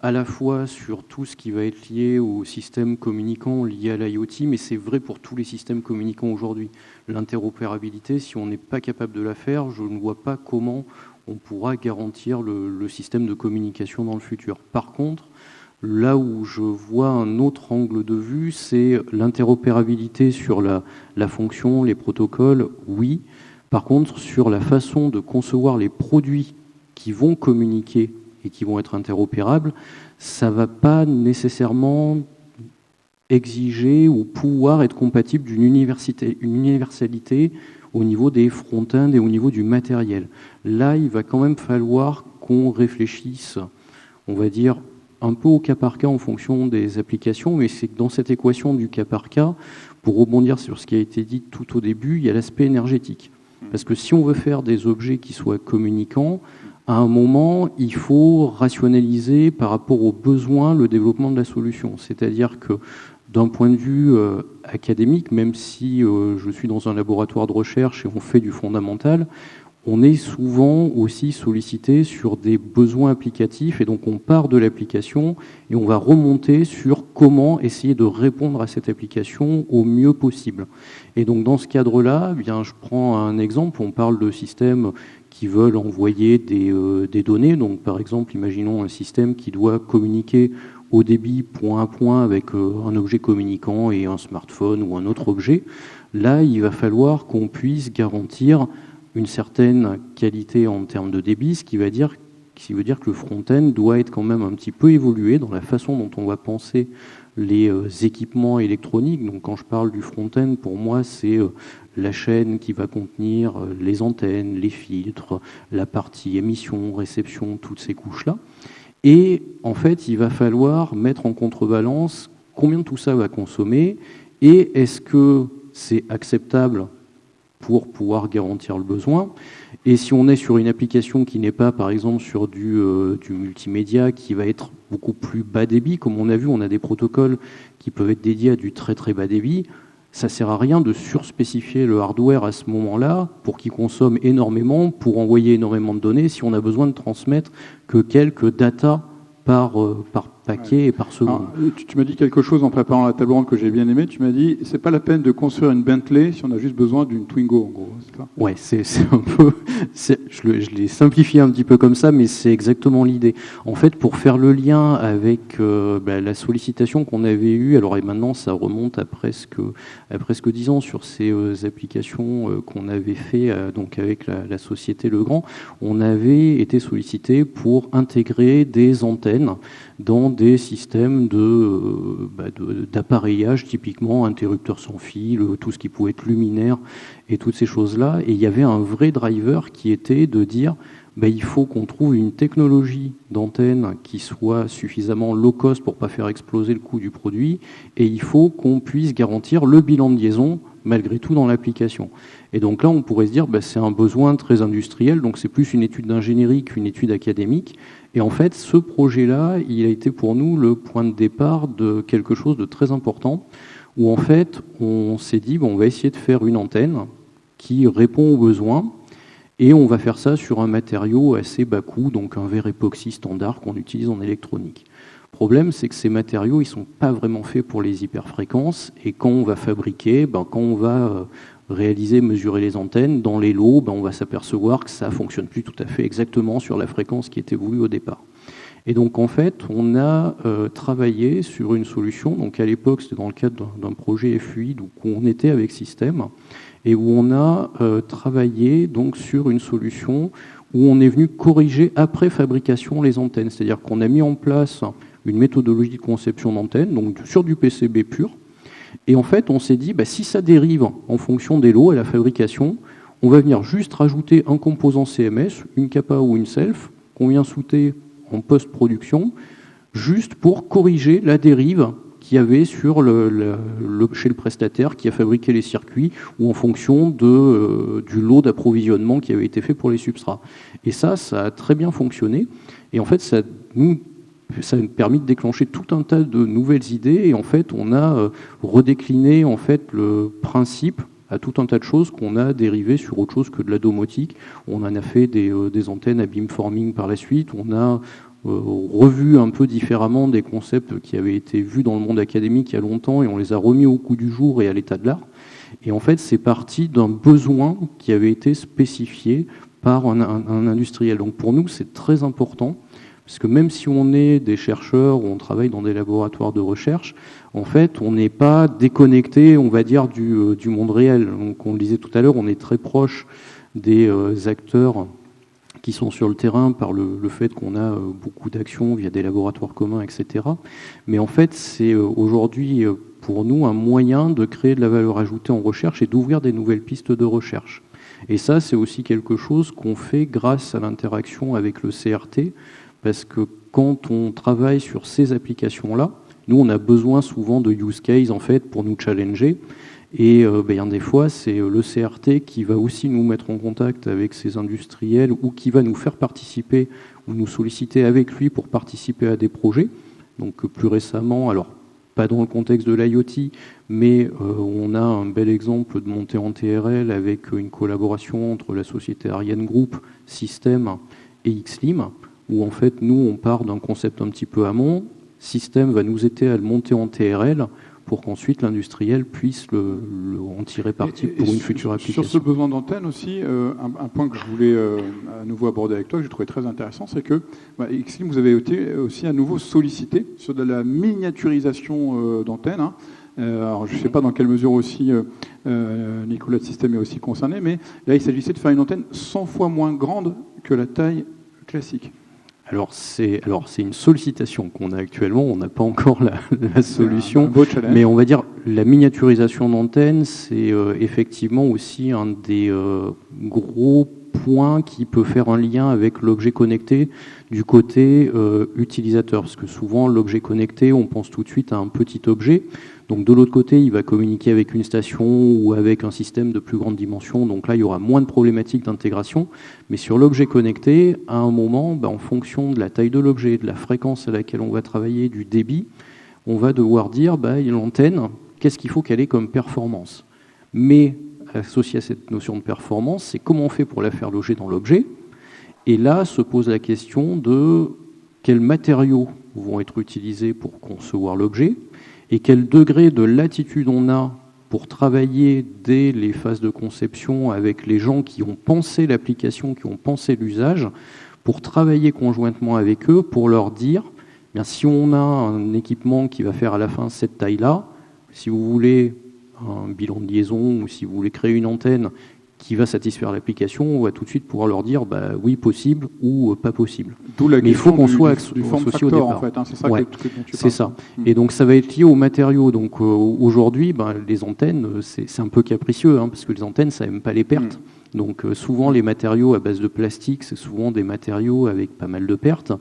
à la fois sur tout ce qui va être lié au système communicant lié à l'IoT, mais c'est vrai pour tous les systèmes communicants aujourd'hui. L'interopérabilité, si on n'est pas capable de la faire, je ne vois pas comment on pourra garantir le système de communication dans le futur. Par contre, là où je vois un autre angle de vue, c'est l'interopérabilité sur la fonction, les protocoles, oui. Par contre, sur la façon de concevoir les produits qui vont communiquer et qui vont être interopérables, ça ne va pas nécessairement exiger ou pouvoir être compatible d'une universalité au niveau des front-end et au niveau du matériel. Là, il va quand même falloir qu'on réfléchisse, on va dire, un peu au cas par cas en fonction des applications, mais c'est que dans cette équation du cas par cas, pour rebondir sur ce qui a été dit tout au début, il y a l'aspect énergétique. Parce que si on veut faire des objets qui soient communicants, à un moment, il faut rationaliser par rapport aux besoins le développement de la solution. C'est-à-dire que d'un point de vue académique, même si je suis dans un laboratoire de recherche et on fait du fondamental, on est souvent aussi sollicité sur des besoins applicatifs et donc on part de l'application et on va remonter sur comment essayer de répondre à cette application au mieux possible. Et donc dans ce cadre-là, eh bien, je prends un exemple, on parle de systèmes qui veulent envoyer des données. Donc par exemple, imaginons un système qui doit communiquer au débit point à point avec un objet communicant et un smartphone ou un autre objet. Là, il va falloir qu'on puisse garantir une certaine qualité en termes de débit, ce qui veut dire que le front-end doit être quand même un petit peu évolué dans la façon dont on va penser les équipements électroniques. Donc quand je parle du front-end, pour moi, c'est la chaîne qui va contenir les antennes, les filtres, la partie émission, réception, toutes ces couches-là. Et en fait, il va falloir mettre en contrebalance combien de tout ça va consommer et est-ce que c'est acceptable pour pouvoir garantir le besoin. Et si on est sur une application qui n'est pas, par exemple, sur du multimédia, qui va être beaucoup plus bas débit, comme on a vu, on a des protocoles qui peuvent être dédiés à du très très bas débit, ça ne sert à rien de surspécifier le hardware à ce moment-là pour qu'il consomme énormément, pour envoyer énormément de données, si on a besoin de transmettre que quelques data par paquet et par seconde. Alors, tu m'as dit quelque chose en préparant la table ronde que j'ai bien aimé. Tu m'as dit, c'est pas la peine de construire une Bentley si on a juste besoin d'une Twingo, en gros. C'est ça ? Ouais, c'est un peu. Je l'ai simplifié un petit peu comme ça, mais c'est exactement l'idée. En fait, pour faire le lien avec la sollicitation qu'on avait eue, alors et maintenant ça remonte à presque 10 ans sur ces applications qu'on avait fait donc avec la société Legrand, on avait été sollicité pour intégrer des antennes dans des systèmes d'appareillage, typiquement interrupteurs sans fil, tout ce qui pouvait être luminaire et toutes ces choses-là. Et il y avait un vrai driver qui était de dire il faut qu'on trouve une technologie d'antenne qui soit suffisamment low cost pour ne pas faire exploser le coût du produit, et il faut qu'on puisse garantir le bilan de liaison malgré tout dans l'application. Et donc là, on pourrait se dire c'est un besoin très industriel, donc c'est plus une étude d'ingénierie qu'une étude académique. Et en fait, ce projet-là, il a été pour nous le point de départ de quelque chose de très important, où en fait, on s'est dit, on va essayer de faire une antenne qui répond aux besoins, et on va faire ça sur un matériau assez bas coût, donc un verre époxy standard qu'on utilise en électronique. Le problème, c'est que ces matériaux, ils ne sont pas vraiment faits pour les hyperfréquences, et quand on va fabriquer, quand on va réaliser, mesurer les antennes, dans les lots, on va s'apercevoir que ça ne fonctionne plus tout à fait exactement sur la fréquence qui était voulue au départ. Et donc en fait, on a travaillé sur une solution, donc à l'époque c'était dans le cadre d'un projet FUI, donc où on était avec Système, et où on a travaillé donc sur une solution où on est venu corriger après fabrication les antennes, c'est-à-dire qu'on a mis en place une méthodologie de conception d'antennes, donc sur du PCB pur. Et en fait, on s'est dit, si ça dérive en fonction des lots à la fabrication, on va venir juste rajouter un composant CMS, une capa ou une self, qu'on vient souter en post-production, juste pour corriger la dérive qu'il y avait sur chez le prestataire qui a fabriqué les circuits ou en fonction du lot d'approvisionnement qui avait été fait pour les substrats. Et ça a très bien fonctionné. Et en fait, ça nous permis de déclencher tout un tas de nouvelles idées et en fait on a redécliné en fait le principe à tout un tas de choses qu'on a dérivées sur autre chose que de la domotique. On en a fait des antennes à beamforming par la suite, on a revu un peu différemment des concepts qui avaient été vus dans le monde académique il y a longtemps et on les a remis au goût du jour et à l'état de l'art. Et en fait c'est parti d'un besoin qui avait été spécifié par un industriel. Donc pour nous c'est très important. Parce que même si on est des chercheurs ou on travaille dans des laboratoires de recherche, en fait, on n'est pas déconnecté, on va dire, du monde réel. Donc, on le disait tout à l'heure, on est très proche des acteurs qui sont sur le terrain par le fait qu'on a beaucoup d'actions via des laboratoires communs, etc. Mais en fait, c'est aujourd'hui, pour nous, un moyen de créer de la valeur ajoutée en recherche et d'ouvrir des nouvelles pistes de recherche. Et ça, c'est aussi quelque chose qu'on fait grâce à l'interaction avec le CRT, parce que quand on travaille sur ces applications-là, nous, on a besoin souvent de use case en fait, pour nous challenger. Et des fois, c'est le CRT qui va aussi nous mettre en contact avec ces industriels ou qui va nous faire participer ou nous solliciter avec lui pour participer à des projets. Donc plus récemment, alors pas dans le contexte de l'IoT, mais on a un bel exemple de montée en TRL avec une collaboration entre la société Ariane Group, System et Xlim, où en fait nous on part d'un concept un petit peu amont, System va nous aider à le monter en TRL pour qu'ensuite l'industriel puisse en tirer parti pour une future application. Sur ce besoin d'antenne aussi, un point que je voulais à nouveau aborder avec toi, que j'ai trouvé très intéressant, c'est que Xlim, vous avez été aussi à nouveau sollicité sur de la miniaturisation d'antennes. Hein. Alors, je ne sais pas dans quelle mesure aussi Nicolas de Système est aussi concerné, mais là, il s'agissait de faire une antenne 100 fois moins grande que la taille classique. Alors c'est une sollicitation qu'on a actuellement, on n'a pas encore la solution, un beau challenge. Mais on va dire la miniaturisation d'antenne, c'est effectivement aussi un des gros points qui peut faire un lien avec l'objet connecté du côté utilisateur, parce que souvent l'objet connecté, on pense tout de suite à un petit objet. Donc de l'autre côté, il va communiquer avec une station ou avec un système de plus grande dimension. Donc là, il y aura moins de problématiques d'intégration. Mais sur l'objet connecté, à un moment, en fonction de la taille de l'objet, de la fréquence à laquelle on va travailler, du débit, on va devoir dire, l'antenne, qu'est-ce qu'il faut qu'elle ait comme performance. Mais associé à cette notion de performance, c'est comment on fait pour la faire loger dans l'objet. Et là se pose la question de quels matériaux vont être utilisés pour concevoir l'objet, et quel degré de latitude on a pour travailler dès les phases de conception avec les gens qui ont pensé l'application, qui ont pensé l'usage, pour travailler conjointement avec eux, pour leur dire, si on a un équipement qui va faire à la fin cette taille-là, si vous voulez un bilan de liaison ou si vous voulez créer une antenne qui va satisfaire l'application, on va tout de suite pouvoir leur dire oui, possible ou pas possible. D'où la question. Mais il faut qu'on soit du form associé au factor, départ. en fait, hein, c'est ça ouais, que tu c'est parles. ça. Et donc ça va être lié aux matériaux. Donc aujourd'hui, les antennes, c'est un peu capricieux, hein, parce que les antennes, ça n'aime pas les pertes. Donc souvent, les matériaux à base de plastique, c'est souvent des matériaux avec pas mal de pertes.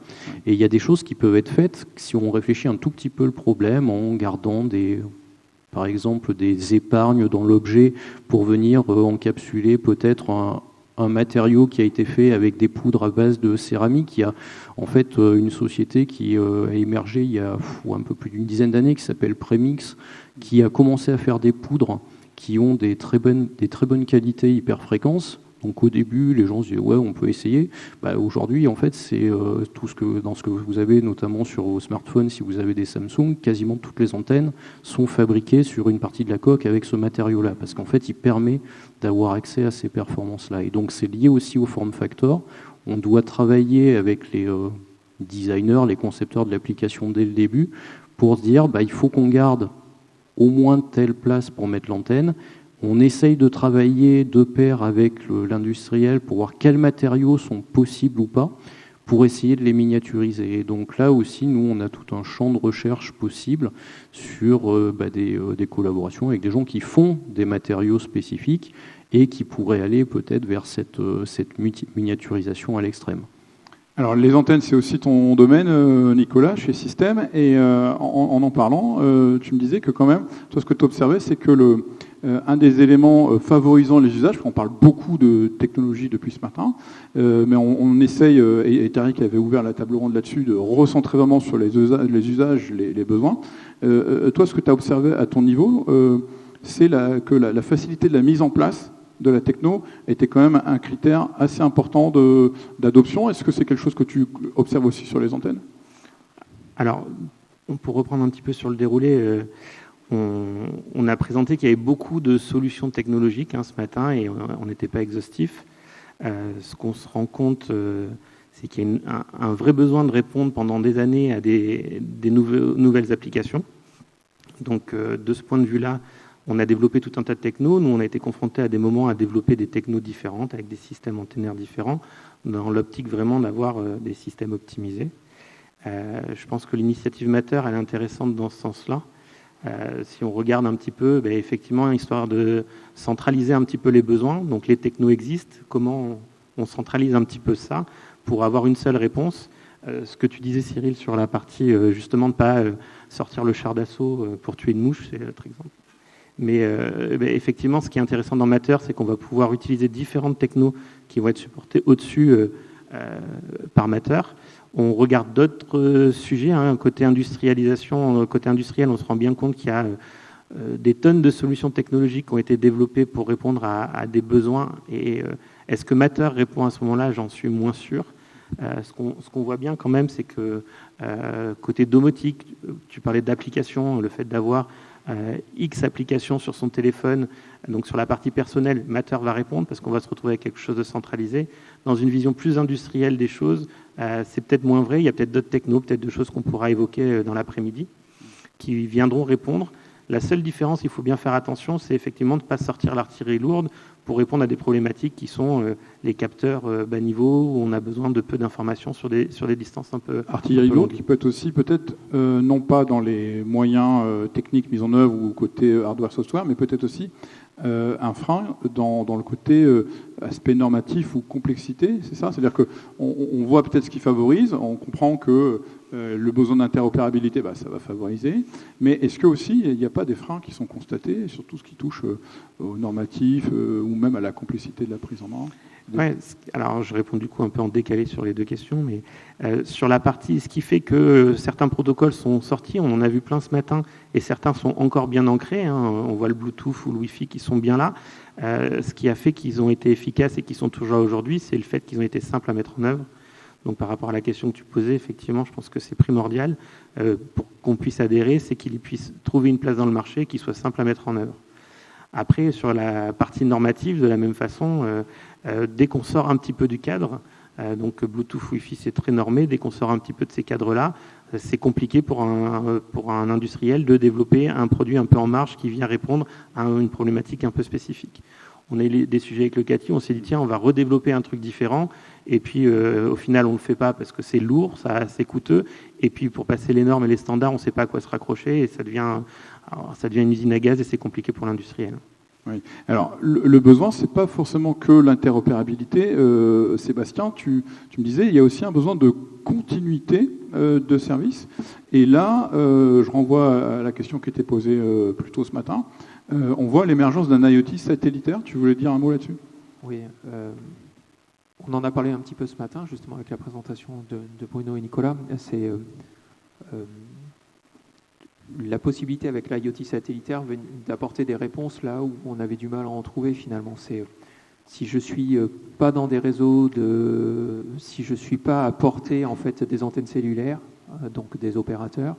Et il y a des choses qui peuvent être faites si on réfléchit un tout petit peu le problème en gardant par exemple des épargnes dans l'objet pour venir encapsuler peut-être un matériau qui a été fait avec des poudres à base de céramique. Il y a en fait une société qui a émergé il y a un peu plus d'une dizaine d'années qui s'appelle Premix, qui a commencé à faire des poudres qui ont des très bonnes qualités hyperfréquences. Donc au début, les gens se disaient ouais, on peut essayer. Aujourd'hui, en fait, c'est dans ce que vous avez notamment sur vos smartphones, si vous avez des Samsung, quasiment toutes les antennes sont fabriquées sur une partie de la coque avec ce matériau-là, parce qu'en fait, il permet d'avoir accès à ces performances-là. Et donc, c'est lié aussi au form factor. On doit travailler avec les designers, les concepteurs de l'application dès le début, pour se dire il faut qu'on garde au moins telle place pour mettre l'antenne. On essaye de travailler de pair avec l'industriel pour voir quels matériaux sont possibles ou pas, pour essayer de les miniaturiser. Et donc là aussi, nous, on a tout un champ de recherche possible sur des collaborations avec des gens qui font des matériaux spécifiques et qui pourraient aller peut-être vers cette miniaturisation à l'extrême. Alors les antennes, c'est aussi ton domaine, Nicolas, chez Système. Et en parlant, tu me disais que quand même, toi, ce que tu observais, c'est que un des éléments favorisant les usages, on parle beaucoup de technologie depuis ce matin, mais on essaye, et Tariq avait ouvert la table ronde là-dessus, de recentrer vraiment sur les usages, les besoins. Toi, ce que tu as observé à ton niveau, c'est que la facilité de la mise en place de la techno était quand même un critère assez important d'adoption. Est-ce que c'est quelque chose que tu observes aussi sur les antennes ? Alors, pour reprendre un petit peu sur le déroulé, on a présenté qu'il y avait beaucoup de solutions technologiques ce matin et on n'était pas exhaustif. Ce qu'on se rend compte, c'est qu'il y a un vrai besoin de répondre pendant des années à des nouvelles applications. Donc, de ce point de vue-là, on a développé tout un tas de technos. Nous, on a été confrontés à des moments à développer des technos différentes avec des systèmes antennaires différents dans l'optique vraiment d'avoir des systèmes optimisés. Je pense que l'initiative Matter, elle est intéressante dans ce sens-là. Si on regarde un petit peu, effectivement, histoire de centraliser un petit peu les besoins. Donc les technos existent. Comment on centralise un petit peu ça pour avoir une seule réponse. Ce que tu disais, Cyril, sur la partie justement de ne pas sortir le char d'assaut pour tuer une mouche, c'est notre exemple. Mais effectivement, ce qui est intéressant dans Matter, c'est qu'on va pouvoir utiliser différentes technos qui vont être supportées au-dessus par Matter. On regarde d'autres sujets, côté industrialisation, côté industriel, on se rend bien compte qu'il y a des tonnes de solutions technologiques qui ont été développées pour répondre à des besoins. Et est-ce que Matter répond à ce moment-là? J'en suis moins sûr. Ce qu'on voit bien quand même, c'est que côté domotique, tu parlais d'applications, le fait d'avoir X applications sur son téléphone, donc sur la partie personnelle, Matter va répondre parce qu'on va se retrouver avec quelque chose de centralisé. Dans une vision plus industrielle des choses, c'est peut-être moins vrai. Il y a peut-être d'autres technos, peut-être de choses qu'on pourra évoquer dans l'après-midi qui viendront répondre. La seule différence, il faut bien faire attention, c'est effectivement de ne pas sortir l'artillerie lourde pour répondre à des problématiques qui sont les capteurs bas niveau, où on a besoin de peu d'informations sur des distances un peu... Artillerie lourde qui peut être aussi peut-être, non pas dans les moyens techniques mis en œuvre ou côté hardware-software, mais peut-être aussi un frein dans le côté aspect normatif ou complexité, c'est ça? C'est-à-dire qu'on voit peut-être ce qui favorise, on comprend que le besoin d'interopérabilité, ça va favoriser, mais est-ce que aussi il n'y a pas des freins qui sont constatés sur tout ce qui touche au normatif ou même à la complexité de la prise en main? Ouais, alors je réponds du coup un peu en décalé sur les deux questions, mais sur la partie, ce qui fait que certains protocoles sont sortis, on en a vu plein ce matin, et certains sont encore bien ancrés, on voit le Bluetooth ou le Wi-Fi qui sont bien là. Ce qui a fait qu'ils ont été efficaces et qu'ils sont toujours aujourd'hui, c'est le fait qu'ils ont été simples à mettre en œuvre. Donc par rapport à la question que tu posais, effectivement, je pense que c'est primordial pour qu'on puisse adhérer, c'est qu'ils puissent trouver une place dans le marché, qu'ils soient simples à mettre en œuvre. Après, sur la partie normative, de la même façon, dès qu'on sort un petit peu du cadre, donc Bluetooth, Wi-Fi, c'est très normé, dès qu'on sort un petit peu de ces cadres-là, c'est compliqué pour un industriel de développer un produit un peu en marge qui vient répondre à une problématique un peu spécifique. On a eu des sujets avec le CATI, on s'est dit tiens, on va redévelopper un truc différent, et puis au final on ne le fait pas parce que c'est lourd, c'est coûteux, et puis pour passer les normes et les standards, on ne sait pas à quoi se raccrocher, et ça devient une usine à gaz, et c'est compliqué pour l'industriel. Oui. Alors, le besoin, c'est pas forcément que l'interopérabilité. Sébastien, tu me disais, il y a aussi un besoin de continuité de service. Et là, je renvoie à la question qui était posée plus tôt ce matin. On voit l'émergence d'un IoT satellitaire. Tu voulais dire un mot là-dessus? Oui. On en a parlé un petit peu ce matin, justement, avec la présentation de Bruno et Nicolas. C'est la possibilité avec l'IoT satellitaire d'apporter des réponses là où on avait du mal à en trouver finalement. C'est si je suis pas dans des réseaux, si je suis pas à portée en fait des antennes cellulaires, donc des opérateurs,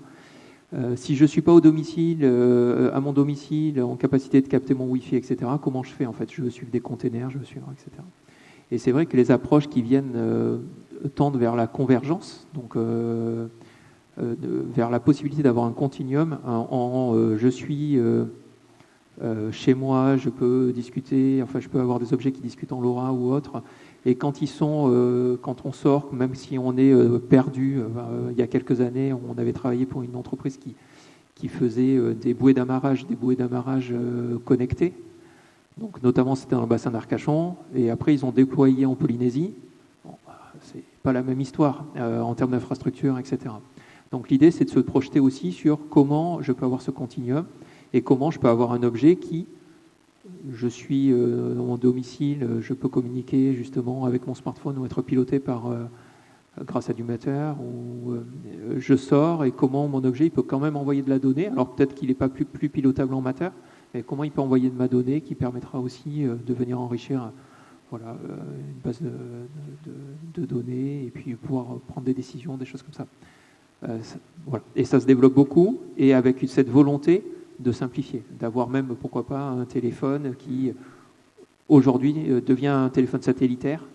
si je suis pas au domicile, à mon domicile, en capacité de capter mon Wi-Fi, etc. Comment je fais en fait? Je veux suivre des containers, je veux suivre, etc. Et c'est vrai que les approches qui viennent tendent vers la convergence, donc vers la possibilité d'avoir un continuum je suis chez moi, je peux discuter, enfin je peux avoir des objets qui discutent en LoRa ou autre, et quand on sort, même si on est perdu, il y a quelques années, on avait travaillé pour une entreprise qui faisait des bouées d'amarrage connectées, donc notamment c'était dans le bassin d'Arcachon, et après ils ont déployé en Polynésie. Bon, c'est pas la même histoire en termes d'infrastructure, etc. Donc l'idée, c'est de se projeter aussi sur comment je peux avoir ce continuum et comment je peux avoir un objet je suis dans mon domicile, je peux communiquer justement avec mon smartphone ou être piloté grâce à du Matter, ou je sors et comment mon objet il peut quand même envoyer de la donnée. Alors peut-être qu'il n'est pas plus pilotable en Matter, mais comment il peut envoyer de ma donnée qui permettra aussi de venir enrichir une base de données et puis pouvoir prendre des décisions, des choses comme ça. Voilà. Et ça se développe beaucoup, et avec cette volonté de simplifier, d'avoir même, pourquoi pas, un téléphone qui, aujourd'hui, devient un téléphone satellitaire,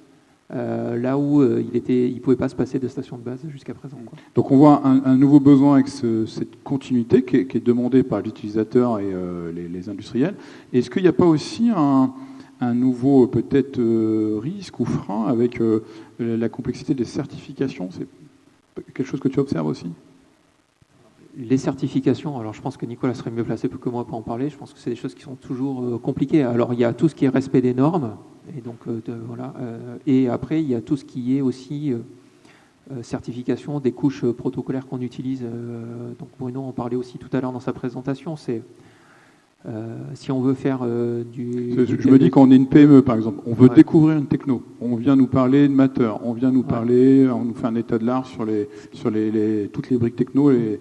là où il ne pouvait pas se passer de station de base jusqu'à présent, quoi. Donc on voit un nouveau besoin avec cette continuité qui est demandée par l'utilisateur et les industriels. Est-ce qu'il n'y a pas aussi un nouveau peut-être risque ou frein avec la complexité des certifications? C'est quelque chose que tu observes aussi? Les certifications, alors je pense que Nicolas serait mieux placé que moi pour en parler. Je pense que c'est des choses qui sont toujours compliquées. Alors il y a tout ce qui est respect des normes, et donc voilà. Et après il y a tout ce qui est aussi certification des couches protocolaires qu'on utilise. Donc Bruno en parlait aussi tout à l'heure dans sa présentation. Si on veut faire Je me dis, quand on est une PME, par exemple, on veut découvrir une techno, on vient nous parler de Matter, on vient nous parler, on nous fait un état de l'art sur toutes les briques techno, et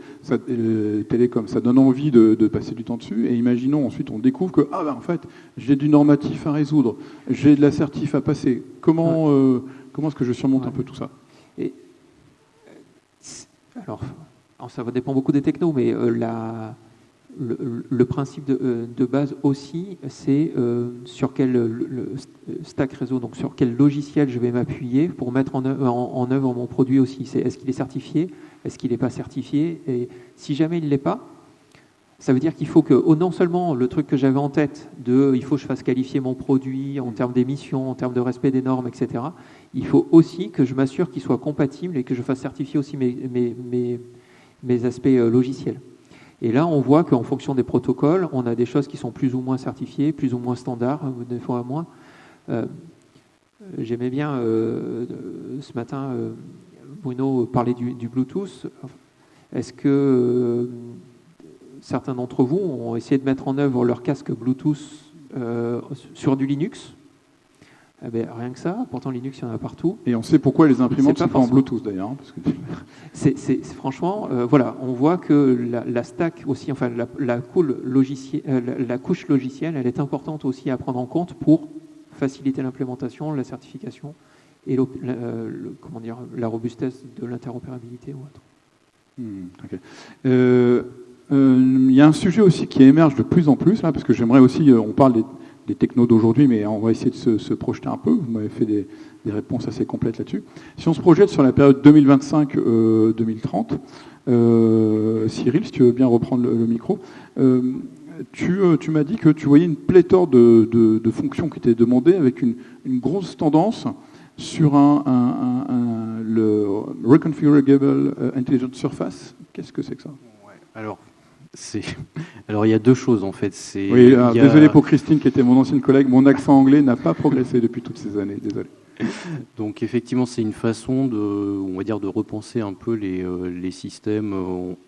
télécom. Ça donne envie de passer du temps dessus. Et imaginons ensuite, on découvre que, en fait, j'ai du normatif à résoudre, j'ai de l'assertif à passer. Comment est-ce que je surmonte un peu tout ça? Alors, ça va dépendre beaucoup des technos, mais le principe de base aussi, c'est sur quel stack réseau, donc sur quel logiciel je vais m'appuyer pour mettre en œuvre mon produit aussi. Est-ce qu'il est certifié? Est-ce qu'il n'est pas certifié? Et si jamais il ne l'est pas, ça veut dire qu'il faut que, non seulement le truc que j'avais en tête, il faut que je fasse qualifier mon produit en termes d'émissions, en termes de respect des normes, etc., il faut aussi que je m'assure qu'il soit compatible et que je fasse certifier aussi mes aspects logiciels. Et là, on voit qu'en fonction des protocoles, on a des choses qui sont plus ou moins certifiées, plus ou moins standards, des fois moins. J'aimais bien, ce matin, Bruno parlait du Bluetooth. Est-ce que certains d'entre vous ont essayé de mettre en œuvre leur casque Bluetooth sur du Linux? Rien que ça, pourtant Linux, il y en a partout. Et on sait pourquoi les imprimantes sont pas en Bluetooth d'ailleurs. Parce que... franchement, voilà, on voit que la stack aussi, enfin la couche logicielle, elle est importante aussi à prendre en compte pour faciliter l'implémentation, la certification et la robustesse de l'interopérabilité ou autre. Il y a un sujet aussi qui émerge de plus en plus, là, parce que j'aimerais aussi, on parle des technos d'aujourd'hui, mais on va essayer de se projeter un peu. Vous m'avez fait des réponses assez complètes là-dessus. Si on se projette sur la période 2025-2030, Cyril, si tu veux bien reprendre le micro, tu m'as dit que tu voyais une pléthore de fonctions qui étaient demandées avec une grosse tendance sur le Reconfigurable Intelligent Surface. Qu'est-ce que c'est que ça? Alors il y a deux choses en fait. Désolé pour Christine qui était mon ancienne collègue, mon accent anglais n'a pas progressé depuis toutes ces années, désolé. Donc effectivement c'est une façon de repenser un peu les systèmes,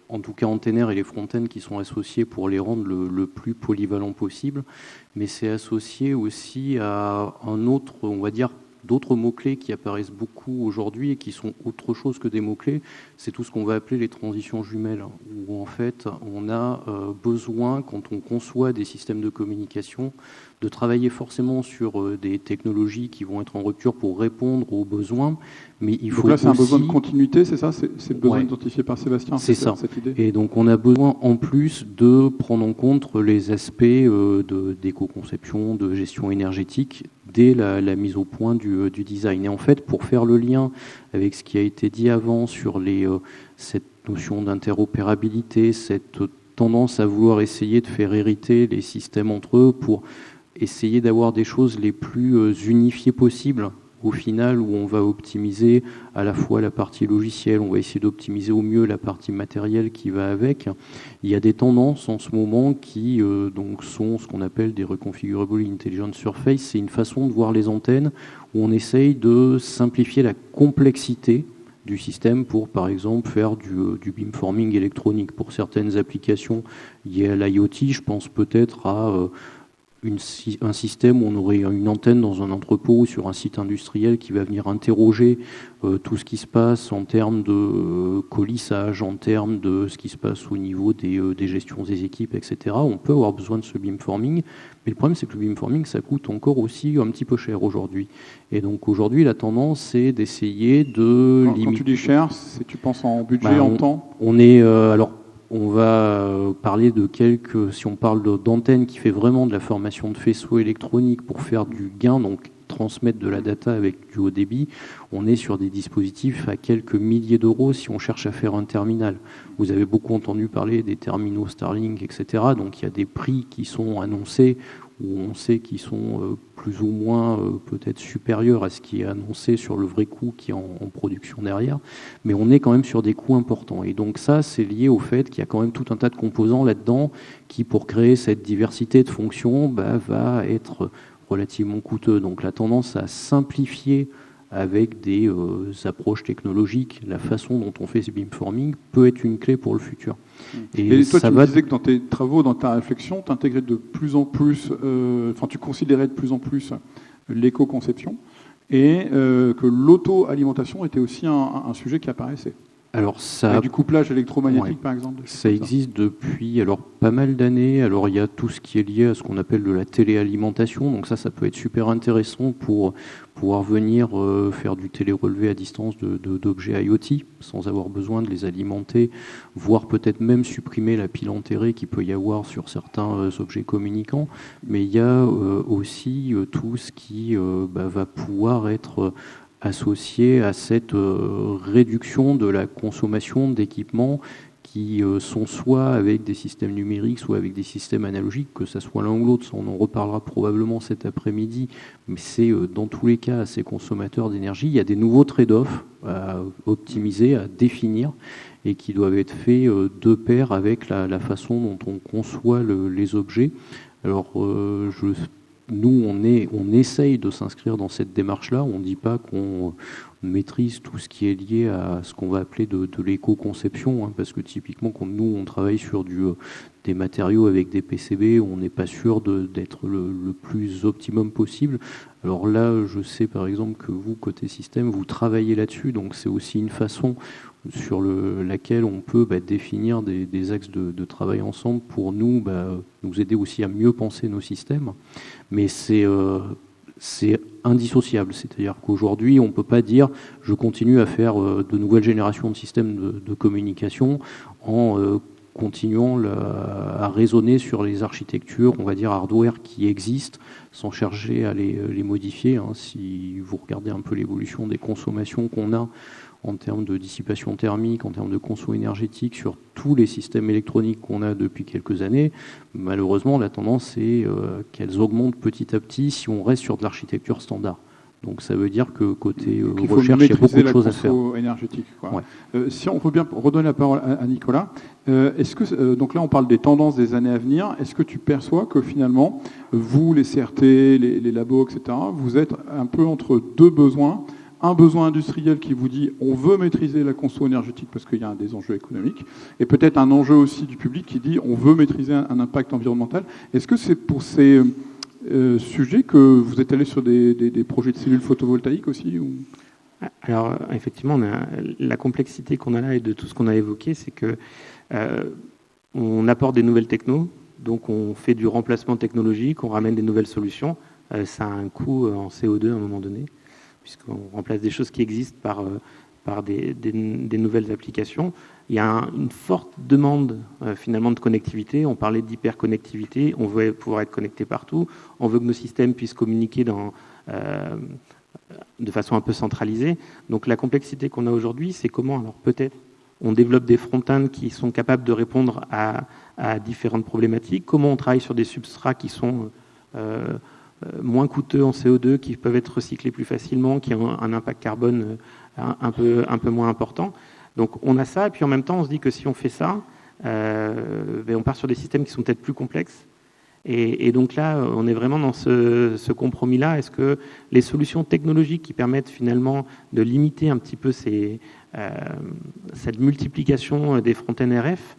en tout cas antennaires et les front-ends qui sont associés pour les rendre le plus polyvalent possible, mais c'est associé aussi à un autre, d'autres mots-clés qui apparaissent beaucoup aujourd'hui et qui sont autre chose que des mots-clés, c'est tout ce qu'on va appeler les transitions jumelles, où en fait on a besoin, quand on conçoit des systèmes de communication, de travailler forcément sur des technologies qui vont être en rupture pour répondre aux besoins, mais il faut c'est aussi... un besoin de continuité, c'est ça? C'est le besoin identifié par Sébastien? C'est ça. Cette idée. Et donc on a besoin en plus de prendre en compte les aspects d'éco-conception, de gestion énergétique, dès la mise au point du design. Et en fait, pour faire le lien avec ce qui a été dit avant sur cette notion d'interopérabilité, cette tendance à vouloir essayer de faire hériter les systèmes entre eux pour essayer d'avoir des choses les plus unifiées possibles, au final, où on va optimiser à la fois la partie logicielle, on va essayer d'optimiser au mieux la partie matérielle qui va avec. Il y a des tendances en ce moment qui donc sont ce qu'on appelle des Reconfigurable Intelligent Surface. C'est une façon de voir les antennes où on essaye de simplifier la complexité du système pour, par exemple, faire du beamforming électronique. Pour certaines applications liées à l'IoT, je pense peut-être à un système où on aurait une antenne dans un entrepôt ou sur un site industriel qui va venir interroger tout ce qui se passe en termes de colissage, en termes de ce qui se passe au niveau des gestions des équipes, etc. On peut avoir besoin de ce beamforming, mais le problème c'est que le beamforming ça coûte encore aussi un petit peu cher aujourd'hui. Et donc aujourd'hui la tendance c'est d'essayer de limiter... Quand tu dis cher, tu penses en budget, en temps? On est... On va parler si on parle d'antenne qui fait vraiment de la formation de faisceaux électroniques pour faire du gain, donc transmettre de la data avec du haut débit, on est sur des dispositifs à quelques milliers d'euros si on cherche à faire un terminal. Vous avez beaucoup entendu parler des terminaux Starlink, etc. Donc il y a des prix qui sont annoncés où on sait qu'ils sont plus ou moins peut-être supérieurs à ce qui est annoncé sur le vrai coût qui est en production derrière, mais on est quand même sur des coûts importants. Et donc ça, c'est lié au fait qu'il y a quand même tout un tas de composants là-dedans qui, pour créer cette diversité de fonctions, va être relativement coûteux. Donc la tendance à simplifier avec des approches technologiques. La façon dont on fait ce beamforming peut être une clé pour le futur. Et toi, tu me disais que dans tes travaux, dans ta réflexion, tu intégrais de plus en plus, tu considérais de plus en plus l'éco-conception et que l'auto-alimentation était aussi un sujet qui apparaissait. Alors ça, avec du couplage électromagnétique, ouais, par exemple. Ça existe depuis pas mal d'années. Alors il y a tout ce qui est lié à ce qu'on appelle de la téléalimentation. Donc ça peut être super intéressant pour pouvoir venir faire du télérelevé à distance d'objets IoT sans avoir besoin de les alimenter, voire peut-être même supprimer la pile enterrée qu'il peut y avoir sur certains objets communicants. Mais il y a aussi tout ce qui va pouvoir être associé à cette réduction de la consommation d'équipements qui sont soit avec des systèmes numériques, soit avec des systèmes analogiques, que ce soit l'un ou l'autre. On en reparlera probablement cet après-midi, mais c'est dans tous les cas assez consommateur d'énergie. Il y a des nouveaux trade-offs à optimiser, à définir, et qui doivent être faits de pair avec la façon dont on conçoit les objets. Alors, nous, on essaye de s'inscrire dans cette démarche-là. On ne dit pas qu'on maîtrise tout ce qui est lié à ce qu'on va appeler de l'éco-conception, parce que typiquement, quand nous, on travaille sur des matériaux avec des PCB, on n'est pas sûr d'être le plus optimum possible. Alors là, je sais par exemple que vous, côté système, vous travaillez là-dessus, donc c'est aussi une façon sur laquelle on peut définir des axes de travail ensemble pour nous aider aussi à mieux penser nos systèmes. Mais c'est indissociable, c'est-à-dire qu'aujourd'hui, on ne peut pas dire je continue à faire de nouvelles générations de systèmes de communication en continuant à raisonner sur les architectures, on va dire hardware qui existent, sans chercher à les modifier. Si vous regardez un peu l'évolution des consommations qu'on a en termes de dissipation thermique, en termes de conso énergétique, sur tous les systèmes électroniques qu'on a depuis quelques années, malheureusement, la tendance est qu'elles augmentent petit à petit si on reste sur de l'architecture standard. Donc ça veut dire que côté recherche, il y a beaucoup de choses à faire. Énergétique, quoi. Ouais. Si on peut bien redonner la parole à Nicolas, est-ce que donc là on parle des tendances des années à venir. Est-ce que tu perçois que finalement vous, les CRT, les labos, etc., vous êtes un peu entre deux besoins? Un besoin industriel qui vous dit on veut maîtriser la conso énergétique parce qu'il y a des enjeux économiques, et peut-être un enjeu aussi du public qui dit on veut maîtriser un impact environnemental. Est-ce que c'est pour ces sujets que vous êtes allé sur des projets de cellules photovoltaïques aussi ou... Alors effectivement, la complexité qu'on a là et de tout ce qu'on a évoqué, c'est que on apporte des nouvelles technos, donc on fait du remplacement technologique, on ramène des nouvelles solutions. Ça a un coût en CO2 à un moment donné, puisqu'on remplace des choses qui existent par des nouvelles applications. Il y a une forte demande finalement de connectivité. On parlait d'hyperconnectivité, on veut pouvoir être connecté partout, on veut que nos systèmes puissent communiquer de façon un peu centralisée. Donc la complexité qu'on a aujourd'hui, c'est comment, alors peut-être, on développe des front-ends qui sont capables de répondre à différentes problématiques, comment on travaille sur des substrats qui sont moins coûteux en CO2, qui peuvent être recyclés plus facilement, qui ont un impact carbone un peu moins important. Donc on a ça, et puis en même temps on se dit que si on fait ça, on part sur des systèmes qui sont peut-être plus complexes. Et donc là, on est vraiment dans ce compromis-là. Est-ce que les solutions technologiques qui permettent finalement de limiter un petit peu cette multiplication des front-end RF,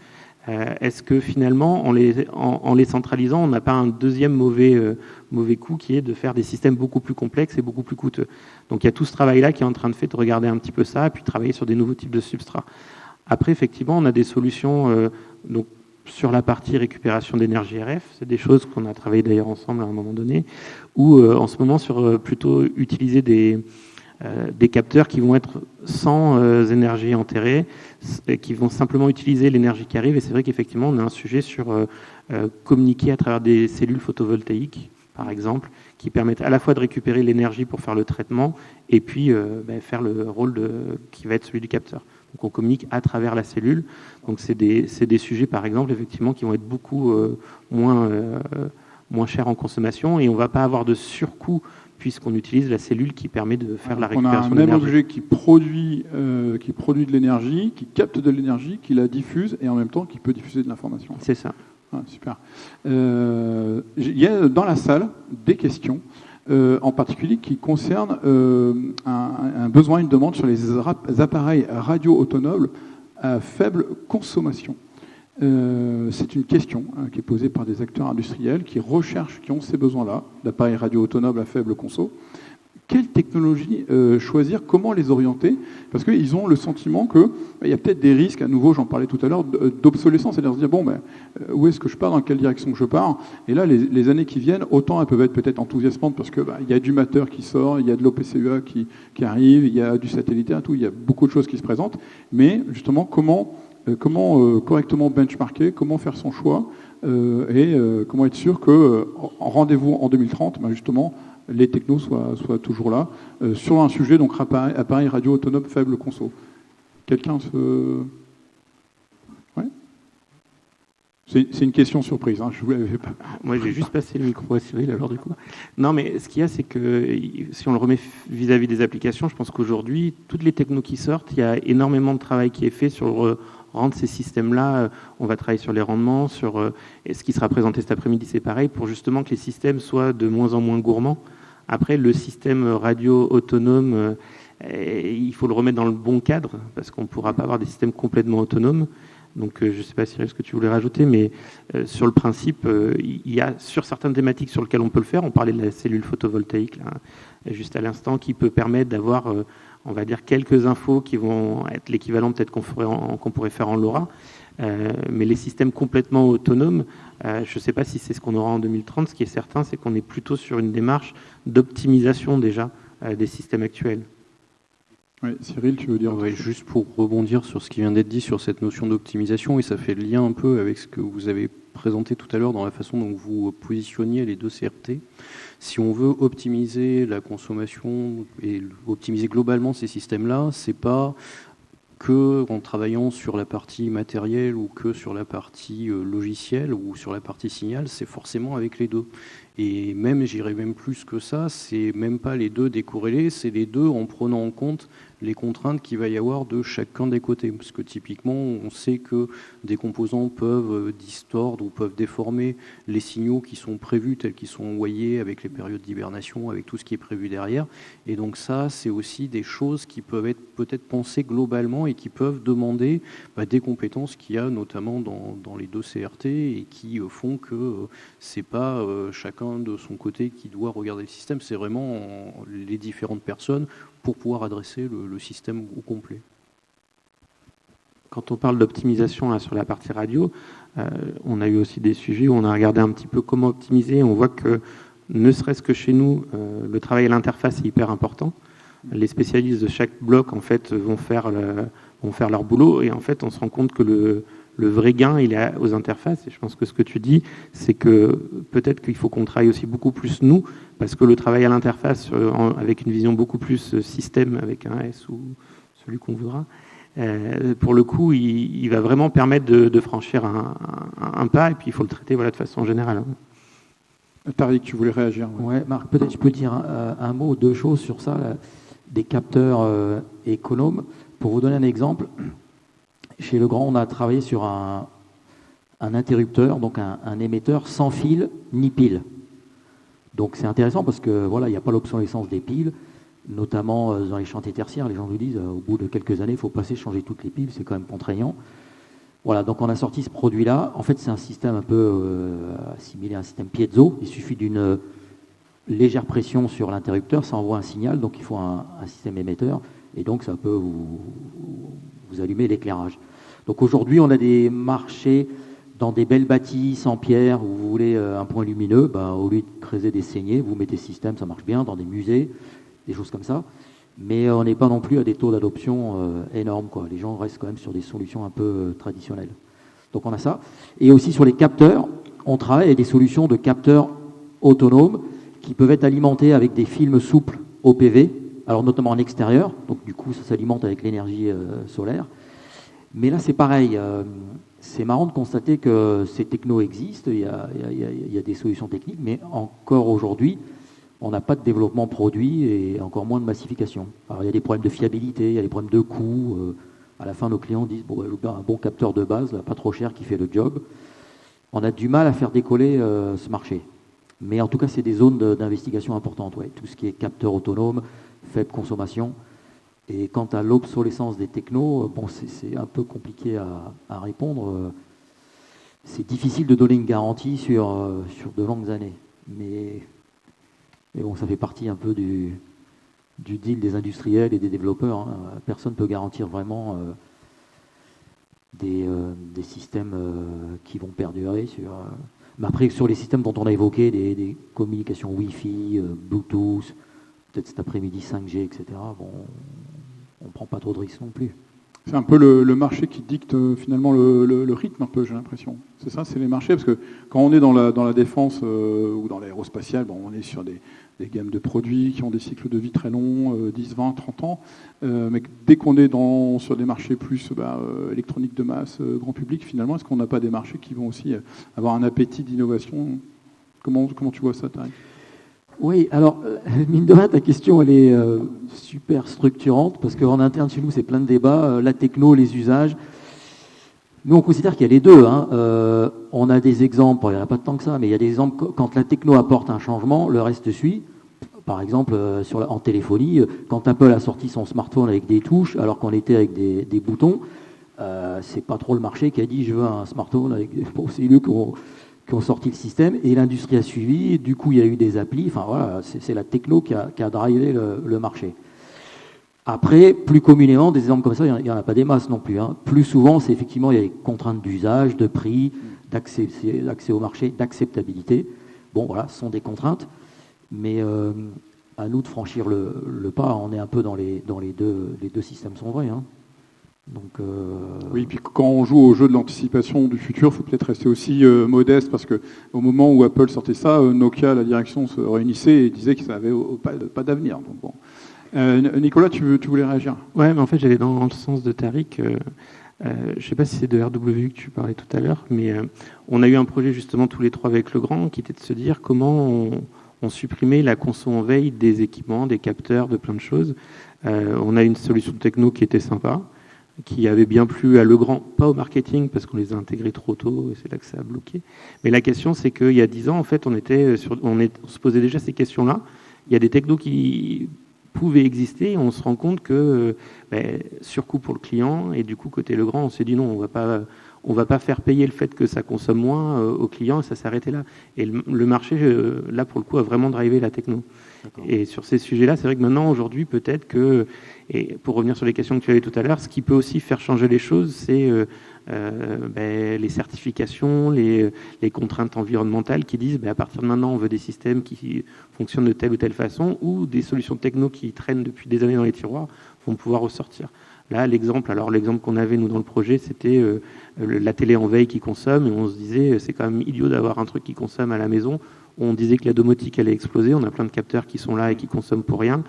est-ce que finalement, en les centralisant, on n'a pas un deuxième mauvais coup qui est de faire des systèmes beaucoup plus complexes et beaucoup plus coûteux? Donc il y a tout ce travail-là qui est en train de regarder un petit peu ça, et puis travailler sur des nouveaux types de substrats. Après, effectivement, on a des solutions donc, sur la partie récupération d'énergie RF, c'est des choses qu'on a travaillé d'ailleurs ensemble à un moment donné, ou en ce moment sur plutôt utiliser des capteurs qui vont être sans énergie enterrée, qui vont simplement utiliser l'énergie qui arrive. Et c'est vrai qu'effectivement, on a un sujet sur communiquer à travers des cellules photovoltaïques, par exemple, qui permettent à la fois de récupérer l'énergie pour faire le traitement et puis faire le rôle qui va être celui du capteur. Donc on communique à travers la cellule. Donc c'est des sujets, par exemple, effectivement, qui vont être beaucoup moins chers en consommation, et on ne va pas avoir de surcoût puisqu'on utilise la cellule qui permet de faire la récupération d'énergie. On a un même objet qui produit de l'énergie, qui capte de l'énergie, qui la diffuse, et en même temps qui peut diffuser de l'information. C'est ça. Ah, super. Il y a dans la salle des questions. en particulier qui concerne un besoin, une demande sur les appareils radio autonomes à faible consommation. C'est une question qui est posée par des acteurs industriels qui recherchent, qui ont ces besoins-là, d'appareils radio autonomes à faible conso. Quelle technologie choisir, comment les orienter? Parce qu'ils ont le sentiment qu'il y a peut-être des risques, à nouveau, j'en parlais tout à l'heure, d'obsolescence, c'est-à-dire se dire, bon, où est-ce que je pars, dans quelle direction je pars? Et là, les années qui viennent, autant elles peuvent être peut-être enthousiasmantes parce que il y a du Matter qui sort, il y a de l'OPCEA qui arrive, il y a du satellitaire, tout, il y a beaucoup de choses qui se présentent, mais justement, comment correctement benchmarker, comment faire son choix, et comment être sûr que en rendez-vous en 2030, justement, les technos soient toujours là, sur un sujet, donc appareil radio autonome faible conso. Quelqu'un se... Ouais, c'est une question surprise, je vous l'avais pas. Moi, j'ai juste passé le micro à Cyril, alors du coup. Non, mais ce qu'il y a, c'est que si on le remet vis-à-vis des applications, je pense qu'aujourd'hui, toutes les technos qui sortent, il y a énormément de travail qui est fait sur rendre ces systèmes-là. On va travailler sur les rendements, sur et ce qui sera présenté cet après-midi, c'est pareil, pour justement que les systèmes soient de moins en moins gourmands. Après, le système radio autonome, il faut le remettre dans le bon cadre, parce qu'on ne pourra pas avoir des systèmes complètement autonomes. Donc, je ne sais pas, Cyril, ce que tu voulais rajouter, mais sur le principe, il y a sur certaines thématiques sur lesquelles on peut le faire. On parlait de la cellule photovoltaïque, là, juste à l'instant, qui peut permettre d'avoir, on va dire, quelques infos qui vont être l'équivalent peut-être qu'on pourrait faire en LoRa. Mais les systèmes complètement autonomes, je ne sais pas si c'est ce qu'on aura en 2030. Ce qui est certain, c'est qu'on est plutôt sur une démarche d'optimisation déjà des systèmes actuels. Oui, Cyril, tu veux dire? Oui, juste pour rebondir sur ce qui vient d'être dit sur cette notion d'optimisation, et ça fait le lien un peu avec ce que vous avez présenté tout à l'heure dans la façon dont vous positionniez les deux CRT. Si on veut optimiser la consommation et optimiser globalement ces systèmes-là, c'est pas que en travaillant sur la partie matérielle ou que sur la partie logicielle ou sur la partie signal, c'est forcément avec les deux. Et même, j'irais même plus que ça, c'est même pas les deux décorrélés, c'est les deux en prenant en compte les contraintes qu'il va y avoir de chacun des côtés. Parce que typiquement, on sait que des composants peuvent distordre ou peuvent déformer les signaux qui sont prévus tels qu'ils sont envoyés avec les périodes d'hibernation, avec tout ce qui est prévu derrière. Et donc ça, c'est aussi des choses qui peuvent être peut-être pensées globalement et qui peuvent demander des compétences qu'il y a notamment dans les deux CRT et qui font que c'est pas chacun de son côté qui doit regarder le système, c'est vraiment les différentes personnes pour pouvoir adresser le système au complet. Quand on parle d'optimisation là, sur la partie radio, on a eu aussi des sujets où on a regardé un petit peu comment optimiser. On voit que, ne serait-ce que chez nous, le travail à l'interface est hyper important. Les spécialistes de chaque bloc en fait, vont faire leur boulot et en fait, on se rend compte que le vrai gain, il est aux interfaces. Et je pense que ce que tu dis, c'est que peut-être qu'il faut qu'on travaille aussi beaucoup plus nous, parce que le travail à l'interface, avec une vision beaucoup plus système, avec un S ou celui qu'on voudra, pour le coup, il va vraiment permettre de franchir un pas, et puis il faut le traiter de façon générale. Tariq, tu voulais réagir? Ouais, Marc, peut-être je peux dire un mot, deux choses sur ça, là, des capteurs économes. Pour vous donner un exemple, chez Legrand, on a travaillé sur un interrupteur, donc un émetteur sans fil ni pile. Donc c'est intéressant parce que voilà, il n'y a pas l'obsolescence des piles, notamment dans les chantiers tertiaires. Les gens nous disent au bout de quelques années, il faut passer changer toutes les piles, c'est quand même contraignant. Voilà, donc on a sorti ce produit-là. En fait, c'est un système un peu assimilé à un système piezo. Il suffit d'une légère pression sur l'interrupteur, ça envoie un signal, donc il faut un système émetteur, et donc ça peut vous allumer l'éclairage. Donc aujourd'hui, on a des marchés dans des belles bâtisses en pierre où vous voulez un point lumineux, au lieu de creuser des saignées, vous mettez ce système, ça marche bien, dans des musées, des choses comme ça. Mais on n'est pas non plus à des taux d'adoption énormes, quoi. Les gens restent quand même sur des solutions un peu traditionnelles. Donc on a ça. Et aussi sur les capteurs, on travaille avec des solutions de capteurs autonomes qui peuvent être alimentés avec des films souples OPV, alors notamment en extérieur, donc du coup ça s'alimente avec l'énergie solaire. Mais là c'est pareil, c'est marrant de constater que ces technos existent, il y a des solutions techniques, mais encore aujourd'hui, on n'a pas de développement produit et encore moins de massification. Alors il y a des problèmes de fiabilité, il y a des problèmes de coût. À la fin, nos clients disent un bon capteur de base, là, pas trop cher, qui fait le job. On a du mal à faire décoller ce marché. Mais en tout cas, c'est des zones d'investigation importantes. Ouais. Tout ce qui est capteur autonome, faible consommation. Et quant à l'obsolescence des technos, bon, c'est un peu compliqué à répondre. C'est difficile de donner une garantie sur de longues années. Mais bon, ça fait partie un peu du deal des industriels et des développeurs. Hein. Personne ne peut garantir vraiment des systèmes qui vont perdurer. Mais après, sur les systèmes dont on a évoqué, des communications Wi-Fi, Bluetooth, peut-être cet après-midi 5G, etc., bon, on ne prend pas trop de risques non plus. C'est un peu le marché qui dicte finalement le rythme, un peu, j'ai l'impression. C'est ça, c'est les marchés, parce que quand on est dans la défense ou dans l'aérospatiale, bon, on est sur des gammes de produits qui ont des cycles de vie très longs, 10, 20, 30 ans. Mais dès qu'on est sur des marchés plus électroniques de masse, grand public, finalement, est-ce qu'on n'a pas des marchés qui vont aussi avoir un appétit d'innovation ? Comment tu vois ça, Tariq ? Oui, alors, mine de rien, ta question, elle est super structurante, parce qu'en interne, chez nous, c'est plein de débats, la techno, les usages. Nous, on considère qu'il y a les deux. Hein. On a des exemples, il n'y en a pas tant que ça, mais il y a des exemples, quand la techno apporte un changement, le reste suit. Par exemple, en téléphonie, quand Apple a sorti son smartphone avec des touches, alors qu'on était avec des boutons, c'est pas trop le marché qui a dit « je veux un smartphone avec des... » Bon, c'est eux qui ont sorti le système, et l'industrie a suivi, du coup il y a eu des applis, enfin voilà, c'est la techno qui a drivé le marché. Après, plus communément, des exemples comme ça, il n'y en a pas des masses non plus. Hein. Plus souvent, c'est effectivement, il y a des contraintes d'usage, de prix, d'accès au marché, d'acceptabilité. Bon voilà, ce sont des contraintes, mais à nous de franchir le pas, on est un peu dans les deux systèmes sont vrais. Hein. Donc, Oui, puis quand on joue au jeu de l'anticipation du futur, il faut peut-être rester aussi modeste, parce qu'au moment où Apple sortait ça, Nokia, la direction se réunissait et disait qu'ils n'avaient pas d'avenir. Donc, bon. Nicolas, tu voulais réagir ? Ouais, mais en fait, j'allais dans le sens de Tariq. Je ne sais pas si c'est de RWU que tu parlais tout à l'heure, mais on a eu un projet justement tous les trois avec Legrand qui était de se dire comment on supprimait la conso en veille des équipements, des capteurs, de plein de choses. On a une solution techno qui était sympa, qui avait bien plu à Legrand, pas au marketing, parce qu'on les a intégrés trop tôt, et c'est là que ça a bloqué. Mais la question, c'est qu'il y a 10 ans, en fait, on se posait déjà ces questions-là. Il y a des technos qui pouvaient exister, et on se rend compte que surcoût pour le client, et du coup, côté Legrand, on s'est dit non, on va pas faire payer le fait que ça consomme moins au client, et ça s'est arrêté là. Et le marché, là, pour le coup, a vraiment drivé la techno. D'accord. Et sur ces sujets-là, c'est vrai que maintenant, aujourd'hui, peut-être que, et pour revenir sur les questions que tu avais tout à l'heure, ce qui peut aussi faire changer les choses, c'est les certifications, les contraintes environnementales qui disent à partir de maintenant, on veut des systèmes qui fonctionnent de telle ou telle façon, ou des solutions techno qui traînent depuis des années dans les tiroirs vont pouvoir ressortir. Là, l'exemple qu'on avait, nous, dans le projet, c'était la télé en veille qui consomme, et on se disait, c'est quand même idiot d'avoir un truc qui consomme à la maison. On disait que la domotique allait exploser, on a plein de capteurs qui sont là et qui consomment pour rien.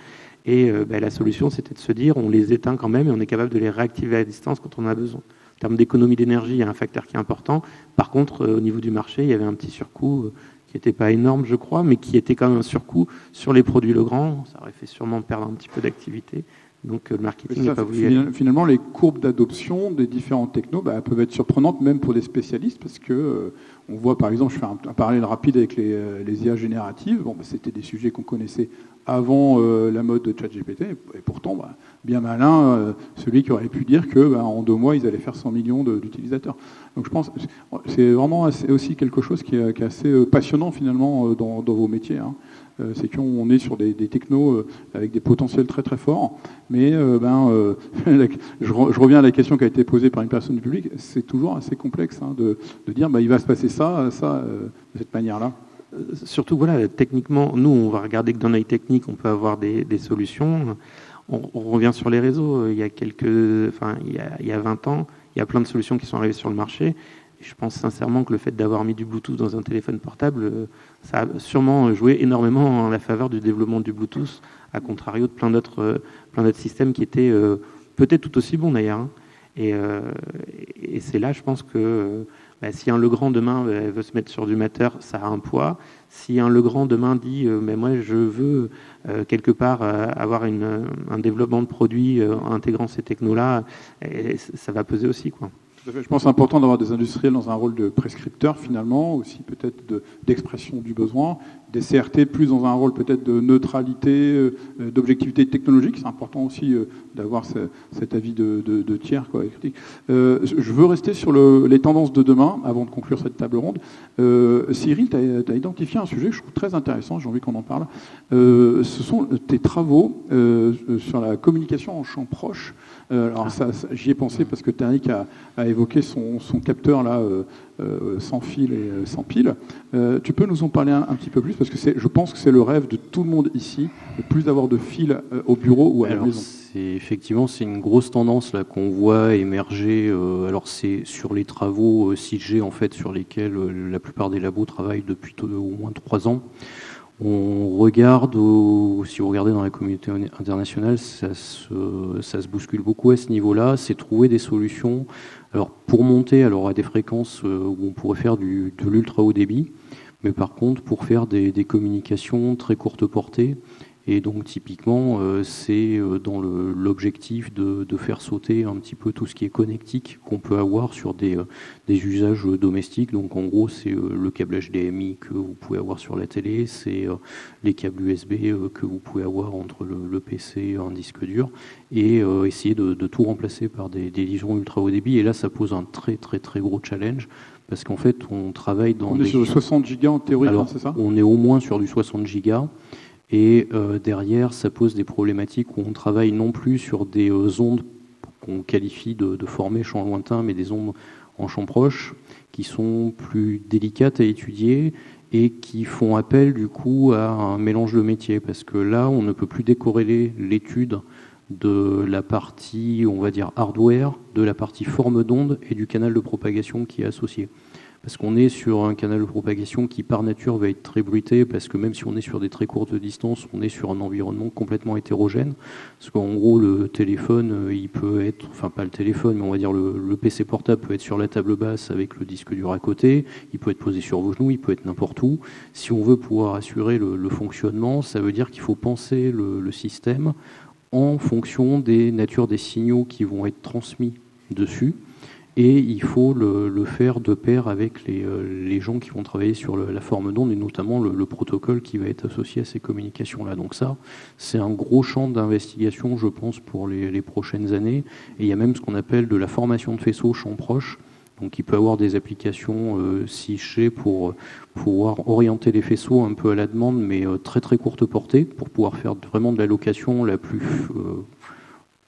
Et la solution, c'était de se dire, on les éteint quand même et on est capable de les réactiver à distance quand on a besoin. En termes d'économie d'énergie, il y a un facteur qui est important. Par contre, au niveau du marché, il y avait un petit surcoût qui n'était pas énorme, je crois, mais qui était quand même un surcoût sur les produits Legrand. Ça aurait fait sûrement perdre un petit peu d'activité. Donc le marketing n'a pas voulu... Finalement, les courbes d'adoption des différentes technos peuvent être surprenantes même pour des spécialistes, parce que on voit par exemple, je fais un parallèle rapide avec les IA génératives, c'était des sujets qu'on connaissait avant la mode de ChatGPT, et pourtant, bien malin, celui qui aurait pu dire que en 2 mois, ils allaient faire 100 millions d'utilisateurs. Donc je pense que c'est vraiment aussi quelque chose qui est assez passionnant finalement dans vos métiers. Hein. C'est qu'on est sur des technos avec des potentiels très très forts, mais je reviens à la question qui a été posée par une personne du public, c'est toujours assez complexe de dire il va se passer ça de cette manière-là. Surtout, voilà, techniquement, nous, on va regarder que dans l'œil technique, on peut avoir des solutions. On revient sur les réseaux. Il y a 20 ans, il y a plein de solutions qui sont arrivées sur le marché. Je pense sincèrement que le fait d'avoir mis du Bluetooth dans un téléphone portable, ça a sûrement joué énormément en la faveur du développement du Bluetooth, à contrario de plein d'autres systèmes qui étaient peut-être tout aussi bons d'ailleurs. Hein. Et c'est là, je pense que si un Legrand demain veut se mettre sur du Matter, ça a un poids. Si un Legrand demain dit moi je veux quelque part avoir un développement de produits intégrant ces technos-là, ça va peser aussi, quoi. Je pense que c'est important d'avoir des industriels dans un rôle de prescripteur finalement, aussi peut-être d'expression du besoin, des CRT plus dans un rôle peut-être de neutralité, d'objectivité technologique. C'est important aussi d'avoir cet avis de tiers, quoi, critique. Je veux rester sur les tendances de demain, avant de conclure cette table ronde. Cyril, tu as identifié un sujet que je trouve très intéressant, j'ai envie qu'on en parle. Ce sont tes travaux sur la communication en champ proche. Alors j'y ai pensé parce que Tariq a évoqué son capteur là, sans fil et sans pile. Tu peux nous en parler un petit peu plus, parce que je pense que c'est le rêve de tout le monde ici, de plus d'avoir de fil au bureau ou à la maison. Effectivement, c'est une grosse tendance là qu'on voit émerger. Alors c'est sur les travaux 6G en fait, sur lesquels la plupart des labos travaillent depuis au moins 3 ans. On regarde, si vous regardez dans la communauté internationale, ça se bouscule beaucoup à ce niveau-là. C'est trouver des solutions. Alors pour monter à des fréquences où on pourrait faire de l'ultra haut débit, mais par contre pour faire des communications très courte portée. Et donc typiquement, c'est dans l'objectif de faire sauter un petit peu tout ce qui est connectique qu'on peut avoir sur des usages domestiques. Donc en gros, c'est le câble HDMI que vous pouvez avoir sur la télé, c'est les câbles USB que vous pouvez avoir entre le PC et un disque dur, et essayer de tout remplacer par des liaisons ultra haut débit. Et là, ça pose un très très très gros challenge. Parce qu'en fait, on travaille dans... On est sur 60 gigas en théorie, c'est ça ? On est au moins sur du 60 gigas. Et derrière, ça pose des problématiques où on travaille non plus sur des ondes qu'on qualifie de formées champ lointain, mais des ondes en champ proche, qui sont plus délicates à étudier et qui font appel du coup à un mélange de métiers. Parce que là, on ne peut plus décorréler l'étude de la partie, on va dire, hardware, de la partie forme d'onde et du canal de propagation qui est associé. Parce qu'on est sur un canal de propagation qui, par nature, va être très bruité, parce que même si on est sur des très courtes distances, on est sur un environnement complètement hétérogène. Parce qu'en gros, le téléphone, il peut être, enfin pas le téléphone, mais on va dire le PC portable peut être sur la table basse avec le disque dur à côté, il peut être posé sur vos genoux, il peut être n'importe où. Si on veut pouvoir assurer le fonctionnement, ça veut dire qu'il faut penser le système en fonction des natures des signaux qui vont être transmis dessus. Et il faut le faire de pair avec les gens qui vont travailler sur la forme d'onde, et notamment le protocole qui va être associé à ces communications-là. Donc ça, c'est un gros champ d'investigation, je pense, pour les prochaines années. Et il y a même ce qu'on appelle de la formation de faisceaux champ proche. Donc il peut avoir des applications 6G pour pouvoir orienter les faisceaux un peu à la demande, mais très très courte portée, pour pouvoir faire vraiment de l'allocation la plus...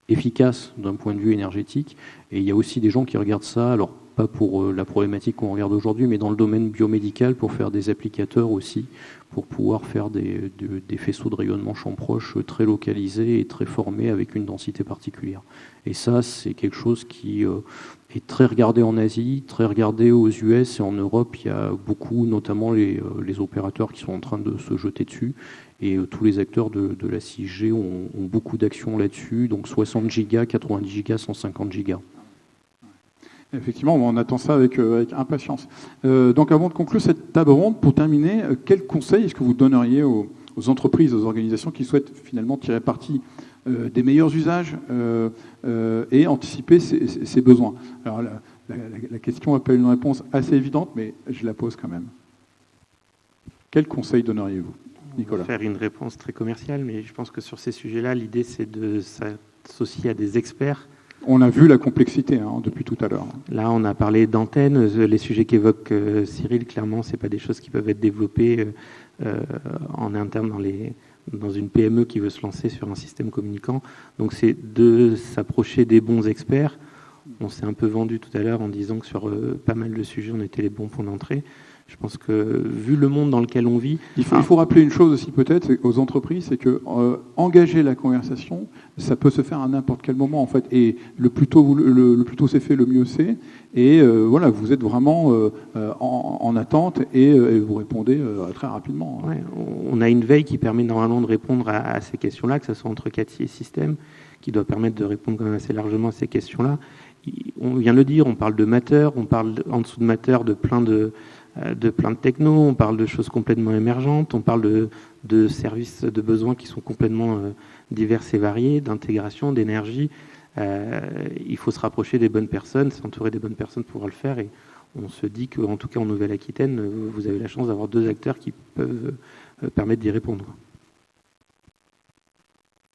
efficace d'un point de vue énergétique. Et il y a aussi des gens qui regardent ça, alors pas pour la problématique qu'on regarde aujourd'hui, mais dans le domaine biomédical, pour faire des applicateurs aussi, pour pouvoir faire des faisceaux de rayonnement champ proche très localisés et très formés avec une densité particulière. Et ça, c'est quelque chose qui est très regardé en Asie, très regardé aux US, et en Europe, il y a beaucoup, notamment les opérateurs qui sont en train de se jeter dessus. Et tous les acteurs de la 6G ont beaucoup d'actions là-dessus, donc 60 gigas, 90 gigas, 150 gigas. Effectivement, on attend ça avec impatience. Donc avant de conclure cette table ronde, pour terminer, quel conseil est-ce que vous donneriez aux entreprises, aux organisations qui souhaitent finalement tirer parti des meilleurs usages et anticiper ces besoins ? Alors la question appelle une réponse assez évidente, mais je la pose quand même. Quel conseil donneriez-vous ? Nicolas. Faire une réponse très commerciale, mais je pense que sur ces sujets-là, l'idée c'est de s'associer à des experts. On a vu la complexité depuis tout à l'heure. Là, on a parlé d'antennes. Les sujets qu'évoque Cyril, clairement, c'est pas des choses qui peuvent être développées en interne dans une PME qui veut se lancer sur un système communicant. Donc, c'est de s'approcher des bons experts. On s'est un peu vendu tout à l'heure en disant que sur pas mal de sujets, on était les bons points d'entrée. Je pense que, vu le monde dans lequel on vit... Il faut rappeler une chose aussi peut-être aux entreprises, c'est que engager la conversation, ça peut se faire à n'importe quel moment en fait. Et le plus tôt c'est fait, le mieux c'est. Et voilà, vous êtes vraiment en attente et vous répondez très rapidement. Ouais, on a une veille qui permet normalement de répondre à ces questions-là, que ce soit entre CATI et système, qui doit permettre de répondre quand même assez largement à ces questions-là. On vient de le dire, on parle de Matter, on parle en dessous de Matter de plein de techno, on parle de choses complètement émergentes, on parle de services, de besoins qui sont complètement divers et variés, d'intégration, d'énergie. Il faut se rapprocher des bonnes personnes, s'entourer des bonnes personnes pour pouvoir le faire. Et on se dit qu'en tout cas en Nouvelle-Aquitaine, vous avez la chance d'avoir 2 acteurs qui peuvent permettre d'y répondre.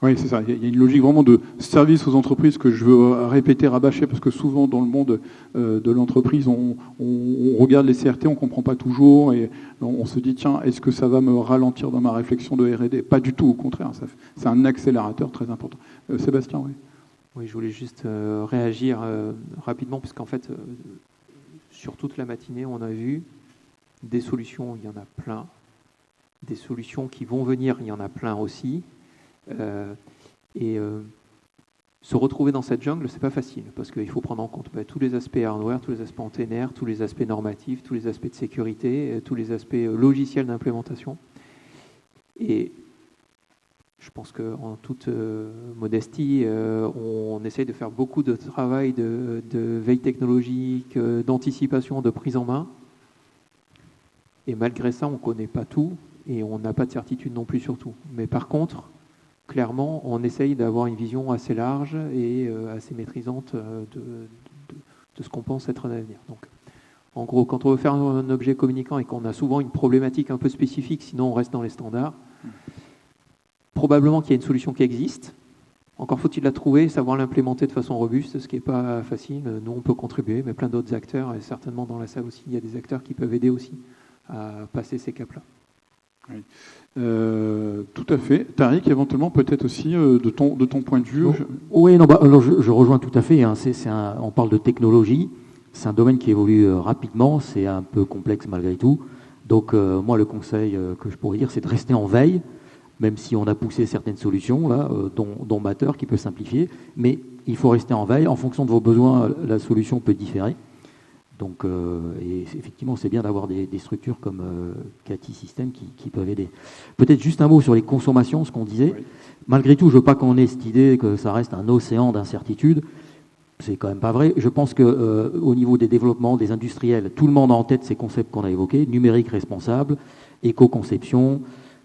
Oui, c'est ça. Il y a une logique vraiment de service aux entreprises que je veux répéter, rabâcher, parce que souvent dans le monde de l'entreprise, on regarde les CRT, on ne comprend pas toujours, et on se dit, tiens, est-ce que ça va me ralentir dans ma réflexion de R&D? Pas du tout, au contraire. C'est un accélérateur très important. Sébastien, oui. Oui, je voulais juste réagir rapidement, parce qu'en fait, sur toute la matinée, on a vu des solutions, il y en a plein. Des solutions qui vont venir, il y en a plein aussi. Se retrouver dans cette jungle, c'est pas facile, parce qu'il faut prendre en compte tous les aspects hardware, tous les aspects antennaires, tous les aspects normatifs, tous les aspects de sécurité, tous les aspects logiciels d'implémentation. Et je pense qu'en toute modestie, on essaye de faire beaucoup de travail de veille technologique, d'anticipation, de prise en main. Et malgré ça, on ne connaît pas tout et on n'a pas de certitude non plus sur tout. Mais par contre, clairement, on essaye d'avoir une vision assez large et assez maîtrisante de ce qu'on pense être un avenir. Donc, en gros, quand on veut faire un objet communicant et qu'on a souvent une problématique un peu spécifique, sinon on reste dans les standards, probablement qu'il y a une solution qui existe. Encore faut-il la trouver, savoir l'implémenter de façon robuste, ce qui n'est pas facile. Nous, on peut contribuer, mais plein d'autres acteurs, et certainement dans la salle aussi, il y a des acteurs qui peuvent aider aussi à passer ces caps-là. Oui. Tout à fait. Tariq, éventuellement, peut-être aussi, de ton point de vue. Oui, non, alors je rejoins tout à fait. Hein. On parle de technologie. C'est un domaine qui évolue rapidement. C'est un peu complexe malgré tout. Donc, moi, le conseil que je pourrais dire, c'est de rester en veille, même si on a poussé certaines solutions, là, dont Matter, qui peut simplifier. Mais il faut rester en veille. En fonction de vos besoins, la solution peut différer. Donc, et effectivement, c'est bien d'avoir des structures comme Cathy System qui peuvent aider. Peut-être juste un mot sur les consommations, ce qu'on disait. Oui. Malgré tout, je ne veux pas qu'on ait cette idée que ça reste un océan d'incertitudes. C'est quand même pas vrai. Je pense qu'au niveau des développements, des industriels, tout le monde a en tête ces concepts qu'on a évoqués, numérique responsable, éco-conception,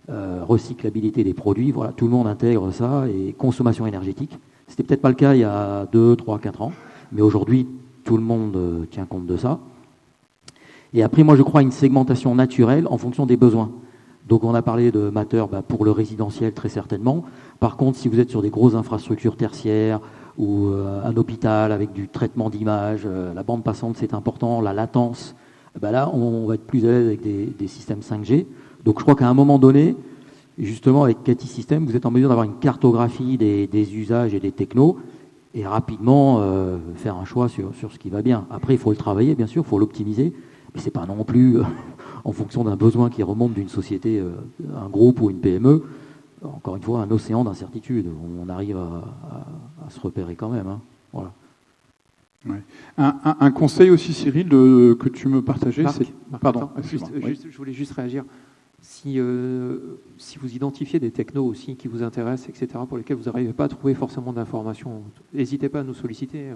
recyclabilité des produits. Voilà, tout le monde intègre ça, et consommation énergétique. C'était peut-être pas le cas il y a 2, 3, 4 ans, mais aujourd'hui, tout le monde tient compte de ça. Et après, moi, je crois à une segmentation naturelle en fonction des besoins. Donc, on a parlé de Matter pour le résidentiel, très certainement. Par contre, si vous êtes sur des grosses infrastructures tertiaires ou un hôpital avec du traitement d'image, la bande passante, c'est important, la latence, là, on va être plus à l'aise avec des systèmes 5G. Donc, je crois qu'à un moment donné, justement, avec Cathy System, vous êtes en mesure d'avoir une cartographie des usages et des technos, et rapidement faire un choix sur ce qui va bien. Après, il faut le travailler, bien sûr, il faut l'optimiser, mais ce n'est pas non plus en fonction d'un besoin qui remonte d'une société, un groupe ou une PME, encore une fois, un océan d'incertitude. On arrive à se repérer quand même. Hein. Voilà. Ouais. Un conseil aussi, Cyril, que tu me partageais, Marc, Pardon, je voulais juste réagir. Si vous identifiez des technos aussi qui vous intéressent, etc., pour lesquels vous n'arrivez pas à trouver forcément d'informations, n'hésitez pas à nous solliciter.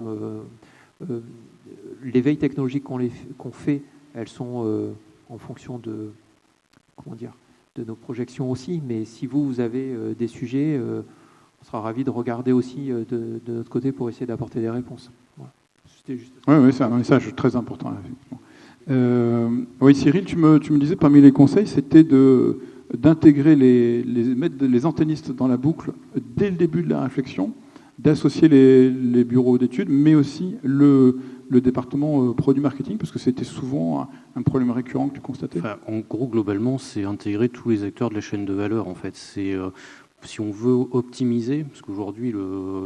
Les veilles technologiques qu'on fait, elles sont en fonction de nos projections aussi. Mais si vous avez des sujets, on sera ravis de regarder aussi de notre côté pour essayer d'apporter des réponses. Voilà. C'était juste. Oui, c'est un message très important, effectivement. Oui, Cyril, tu me disais parmi les conseils, c'était d'intégrer mettre les antennistes dans la boucle dès le début de la réflexion, d'associer les bureaux d'études, mais aussi le département produit marketing, parce que c'était souvent un problème récurrent que tu constatais. Enfin, en gros, globalement, c'est intégrer tous les acteurs de la chaîne de valeur, en fait. C'est si on veut optimiser, parce qu'aujourd'hui,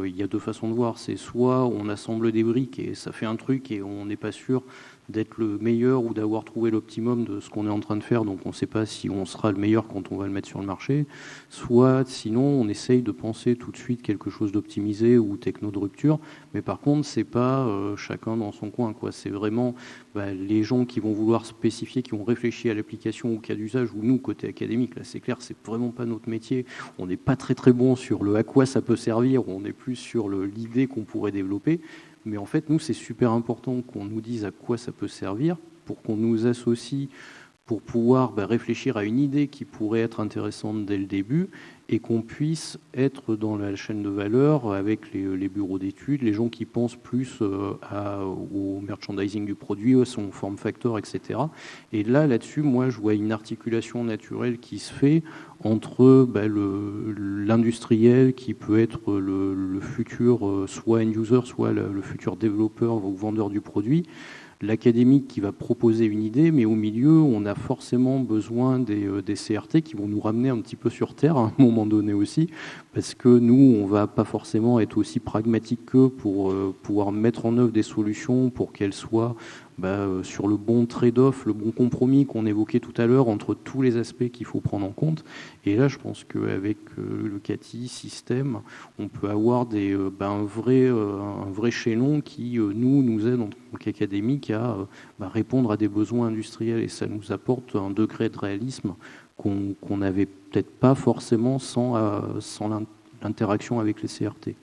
il y a deux façons de voir. C'est soit on assemble des briques et ça fait un truc et on n'est pas sûr d'être le meilleur ou d'avoir trouvé l'optimum de ce qu'on est en train de faire, donc on ne sait pas si on sera le meilleur quand on va le mettre sur le marché, soit sinon on essaye de penser tout de suite quelque chose d'optimisé ou techno de rupture, mais par contre c'est pas chacun dans son coin, quoi. C'est vraiment les gens qui vont vouloir spécifier, qui ont réfléchi à l'application ou au cas d'usage, ou nous côté académique, là c'est clair, c'est vraiment pas notre métier, on n'est pas très très bon sur le à quoi ça peut servir, on est plus sur l'idée qu'on pourrait développer. Mais en fait, nous, c'est super important qu'on nous dise à quoi ça peut servir pour qu'on nous associe pour pouvoir réfléchir à une idée qui pourrait être intéressante dès le début et qu'on puisse être dans la chaîne de valeur avec les bureaux d'études, les gens qui pensent plus au merchandising du produit, à son form factor, etc. Et là-dessus, moi, je vois une articulation naturelle qui se fait entre l'industriel qui peut être le futur soit end-user, soit le futur développeur ou vendeur du produit, l'académique qui va proposer une idée, mais au milieu, on a forcément besoin des CRT qui vont nous ramener un petit peu sur Terre à un moment donné aussi, parce que nous, on va pas forcément être aussi pragmatique qu'eux pour pouvoir mettre en œuvre des solutions pour qu'elles soient sur le bon trade-off, le bon compromis qu'on évoquait tout à l'heure entre tous les aspects qu'il faut prendre en compte. Et là, je pense qu'avec le CATI système, on peut avoir un vrai chaînon qui nous aide en tant qu'académique à répondre à des besoins industriels, et ça nous apporte un degré de réalisme qu'on n'avait peut-être pas forcément sans l'interaction avec les CRT.